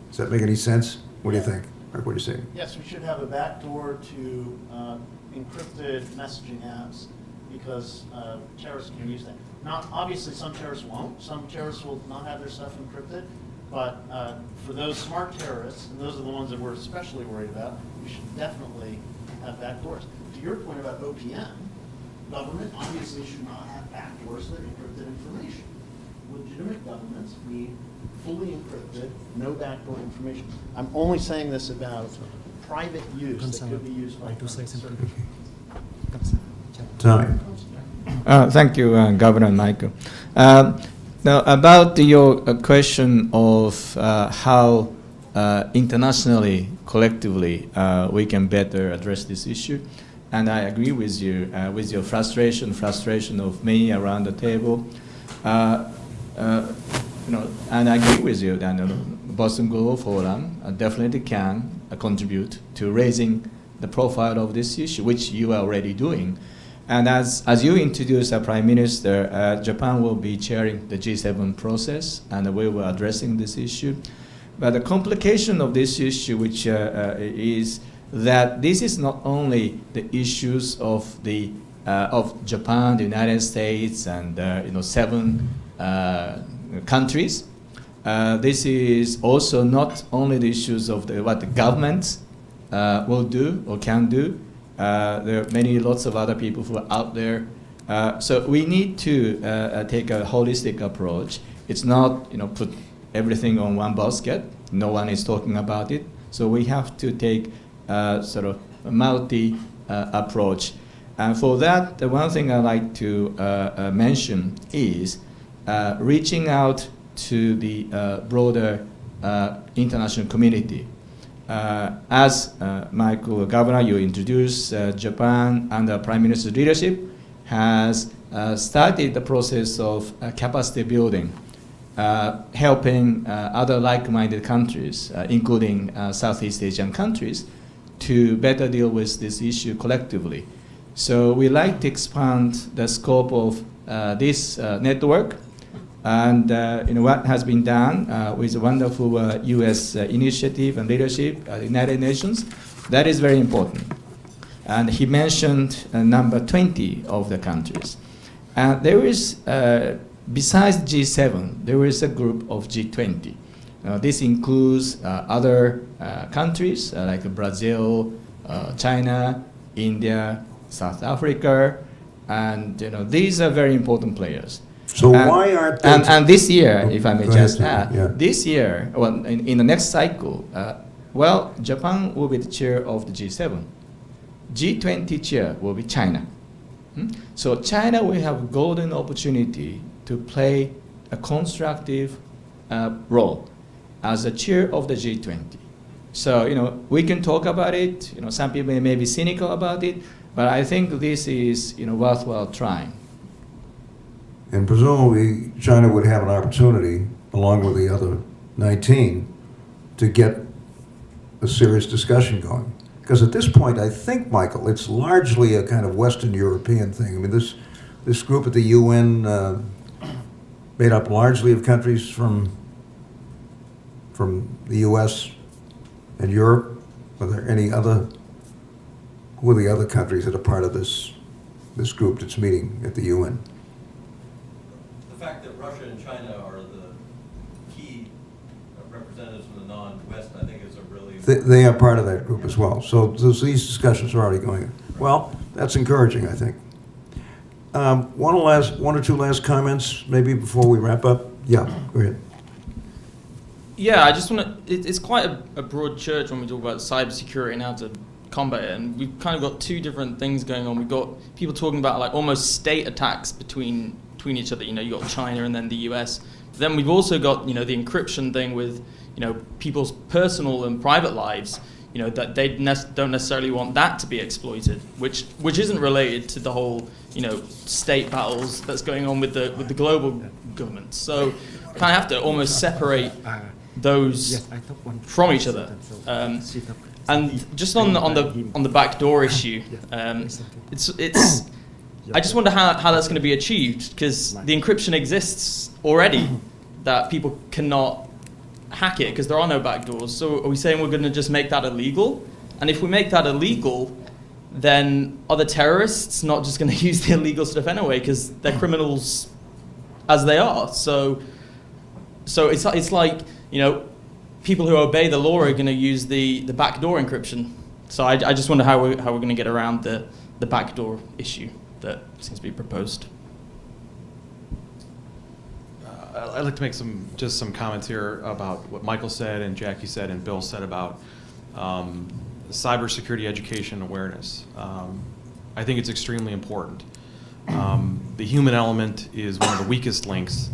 Does that make any sense? What do you think? Mark, what do you say? Yes, we should have a backdoor to encrypted messaging apps because terrorists can use that. Now, obviously, some terrorists won't. Some terrorists will not have their stuff encrypted. But for those smart terrorists, and those are the ones that we're especially worried about, we should definitely have backdoors. To your point about OPM, government obviously should not have backdoors for encrypted information. Legitimate governments need fully encrypted, no backdoor information. I'm only saying this about private use that could be used by Tommy. Thank you, Governor Michael. Now, about your question of how internationally, collectively, we can better address this issue, and I agree with you with your frustration of many around the table. And I agree with you that Boston Global Forum definitely can contribute to raising the profile of this issue, which you are already doing. And as you introduced, Prime Minister, Japan will be chairing the G7 process, and we were addressing this issue. But the complication of this issue, which is that this is not only the issues of Japan, the United States, and 7 countries. This is also not only the issues of what the government will do or can do. There are lots of other people who are out there. So we need to take a holistic approach. It's not, put everything on one basket. No one is talking about it. So we have to take sort of a multi approach. And for that, the one thing I'd like to mention is reaching out to the broader international community. As Michael, Governor, you introduced, Japan, under Prime Minister's leadership, has started the process of capacity building, helping other like-minded countries, including Southeast Asian countries, to better deal with this issue collectively. So we like to expand the scope of this network, and what has been done with the wonderful U.S. initiative and leadership at the United Nations, that is very important. And he mentioned number 20 of the countries. And there is, besides G7, there is a group of G20. This includes other countries like Brazil, China, India, South Africa, and these are very important players. So why aren't they? And this year, if I may Go just ahead, add, yeah. this year, well, in the next cycle, Well, Japan will be the chair of the G7. G20 chair will be China. So China will have a golden opportunity to play a constructive role as the chair of the G20. So, we can talk about it. Some people may be cynical about it, but I think this is, worthwhile trying. And presumably, China would have an opportunity, along with the other 19, to get a serious discussion going. Because at this point, I think, Michael, it's largely a kind of Western European thing. I mean, this group at the UN made up largely of countries from the US and Europe. Are there any other, who are the other countries that are part of this group that's meeting at the UN? The fact that Russia and China are the key representatives from the non-West, I think is a really... They are part of that group as well. So these discussions are already going on. Well, that's encouraging, I think. One or two last comments, maybe before we wrap up. Yeah, go ahead. Yeah, I just want to. It's quite a broad church when we talk about cybersecurity and how to combat it, and we've kind of got two different things going on. We've got people talking about like almost state attacks between each other. You got China and then the US. But then we've also got the encryption thing with people's personal and private lives. That they don't necessarily want that to be exploited, which isn't related to the whole state battles that's going on with the global government. So kind of have to almost separate those from each other. And just on the backdoor issue, it's I just wonder how that's going to be achieved, because the encryption exists already that people cannot hack it because there are no backdoors. So are we saying we're going to just make that illegal? And if we make that illegal, then are the terrorists not just going to use the illegal stuff anyway because they're criminals as they are? So it's like people who obey the law are going to use the backdoor encryption. So I just wonder how we're going to get around the backdoor issue that seems to be proposed. I'd like to make some comments here about what Michael said and Jackie said and Bill said about cybersecurity education awareness. I think it's extremely important. The human element is one of the weakest links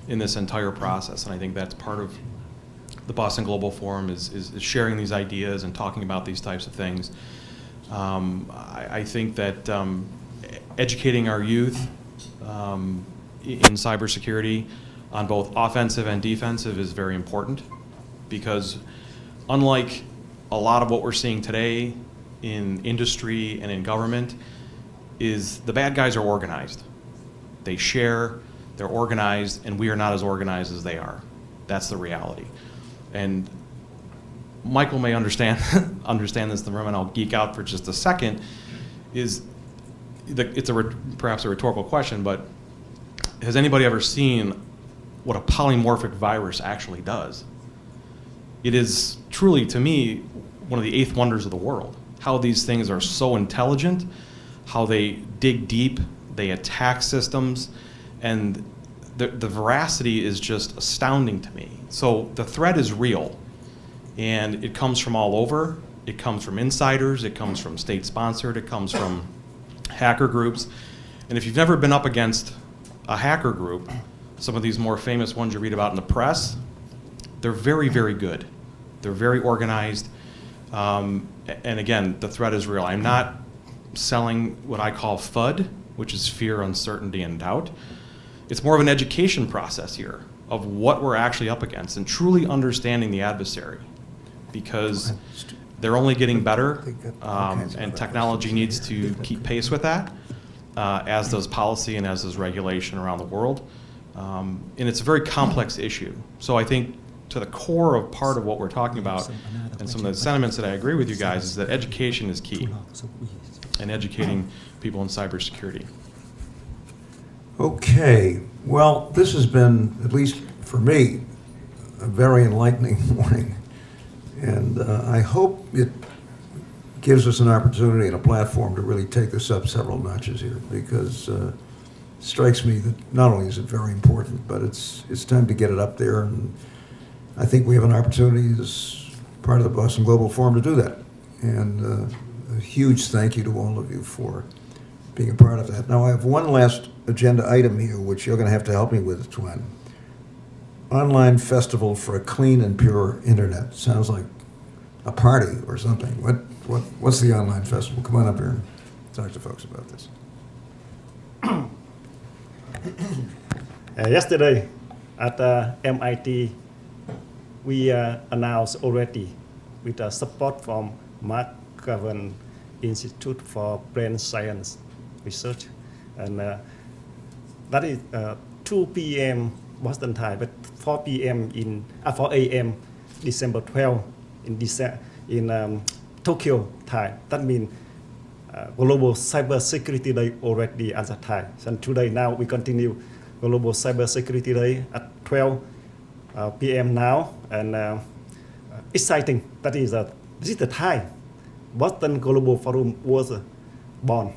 in this entire process, and I think that's part of the Boston Global Forum is sharing these ideas and talking about these types of things. I think that educating our youth in cybersecurity on both offensive and defensive is very important, because unlike a lot of what we're seeing today in industry and in government, is the bad guys are organized. They share, they're organized, and we are not as organized as they are. That's the reality. And Michael may understand this in the room, and I'll geek out for just a second, it's perhaps a rhetorical question, but has anybody ever seen what a polymorphic virus actually does? It is truly, to me, one of the eighth wonders of the world. How these things are so intelligent, how they dig deep, they attack systems, and the veracity is just astounding to me. So the threat is real, and it comes from all over. It comes from insiders, it comes from state-sponsored, it comes from hacker groups. And if you've never been up against a hacker group, some of these more famous ones you read about in the press, they're very, very good. They're very organized. And again, the threat is real. I'm not selling what I call FUD, which is fear, uncertainty, and doubt. It's more of an education process here of what we're actually up against and truly understanding the adversary, because they're only getting better, and technology needs to keep pace with that, as does policy and as does regulation around the world. And it's a very complex issue. So I think to the core of part of what we're talking about and some of the sentiments that I agree with you guys is that education is key, and educating people in cybersecurity. Okay, well, this has been, at least for me, a very enlightening morning. And I hope it gives us an opportunity and a platform to really take this up several notches here, because it strikes me that not only is it very important, but it's time to get it up there. And I think we have an opportunity as part of the Boston Global Forum to do that. And a huge thank you to all of you for being a part of that. Now, I have one last agenda item here, which you're going to have to help me with, Tuan. Online Festival for a Clean and Pure Internet. Sounds like a party or something. What's the online festival? Come on up here and talk to folks about this. Yesterday at MIT, we announced already with support from Mark Cavan Institute for Brain Science Research, and that is 2 p.m. Boston time, but 4 p.m. 4 a.m. December 12 in Tokyo time. That means Global CyberSecurity Day already at that time. And today now we continue Global CyberSecurity Day at 12 p.m. now, and exciting. That is this is the time Boston Global Forum was born.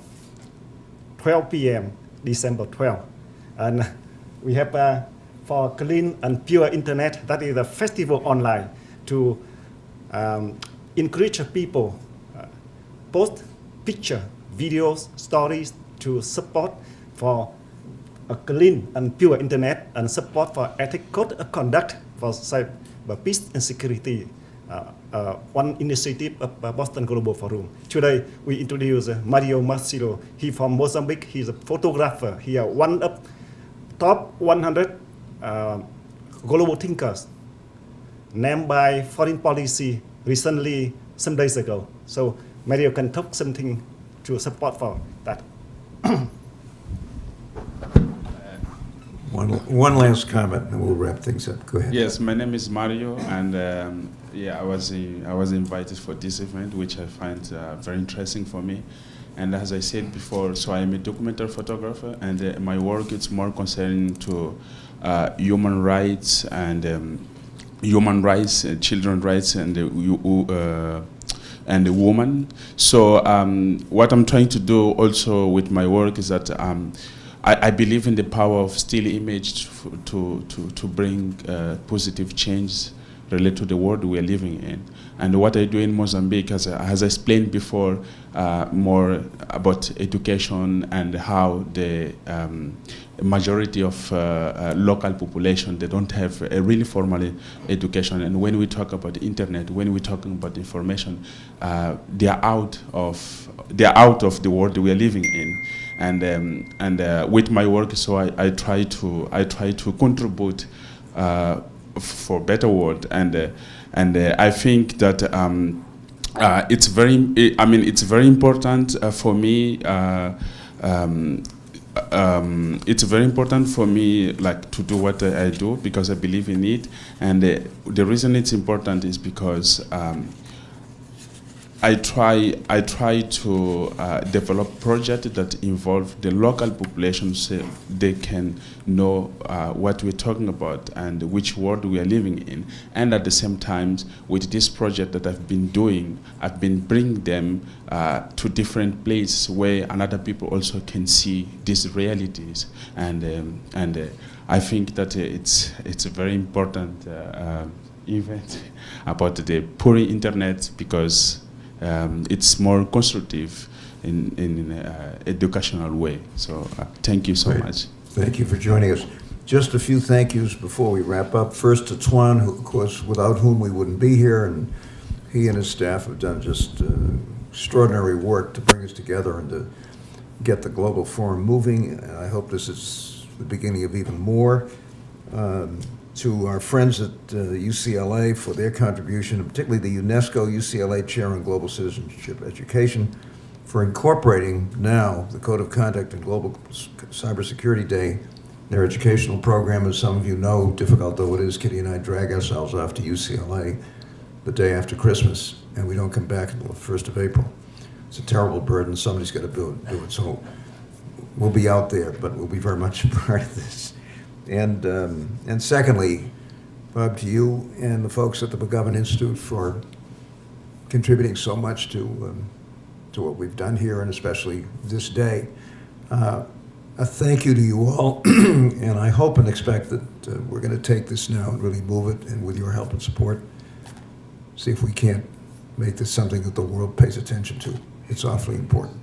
12 p.m. December 12, and we have for clean and pure internet. That is a festival online to encourage people post picture, videos, stories to support for a clean and pure internet and support for ethical conduct for cyber peace and security. One initiative of Boston Global Forum. Today we introduce Mario Marcelo. He from Mozambique. He's a photographer. He is one of top 100 global thinkers named by Foreign Policy recently, some days ago. So Mario can talk something to support for that. One last comment, and we'll wrap things up. Go ahead. Yes, my name is Mario, and yeah, I was invited for this event, which I find very interesting for me. And as I said before, so I am a documentary photographer, and my work is more concerning to human rights and children's rights, and the woman. So what I'm trying to do also with my work is that I believe in the power of still image to bring positive change related to the world we are living in. And what I do in Mozambique, as I explained before, more about education and how the majority of local population, they don't have a really formal education. And when we talk about the internet, when we're talking about information, they are out of the world we are living in. And with my work, so I try to contribute for better world, and I think that it's very important for me. It's very important for me, like, to do what I do, because I believe in it, and the reason it's important is because I try to develop projects that involve the local population, so they can know what we're talking about and which world we are living in. And at the same time, with this project that I've been doing, I've been bringing them to different places where another people also can see these realities. And I think that it's a very important event about the poor internet, because it's more constructive in educational way. So thank you so much. Thank you for joining us. Just a few thank yous before we wrap up. First to Tuan, who, of course, without whom we wouldn't be here, and he and his staff have done just extraordinary work to bring us together and to get the Global Forum moving. And I hope this is the beginning of even more. To our friends at UCLA for their contribution, and particularly the UNESCO UCLA Chair on Global Citizenship Education, for incorporating now the Code of Conduct and Global Cybersecurity Day in their educational program. As some of you know, difficult though it is, Kitty and I drag ourselves off to UCLA the day after Christmas, and we don't come back until the 1st of April. It's a terrible burden. Somebody's got to do it. So we'll be out there, but we'll be very much a part of this. And secondly, Bob, to you and the folks at the McGovern Institute for contributing so much to what we've done here, and especially this day. A thank you to you all, and I hope and expect that we're going to take this now and really move it, and with your help and support, see if we can't make this something that the world pays attention to. It's awfully important.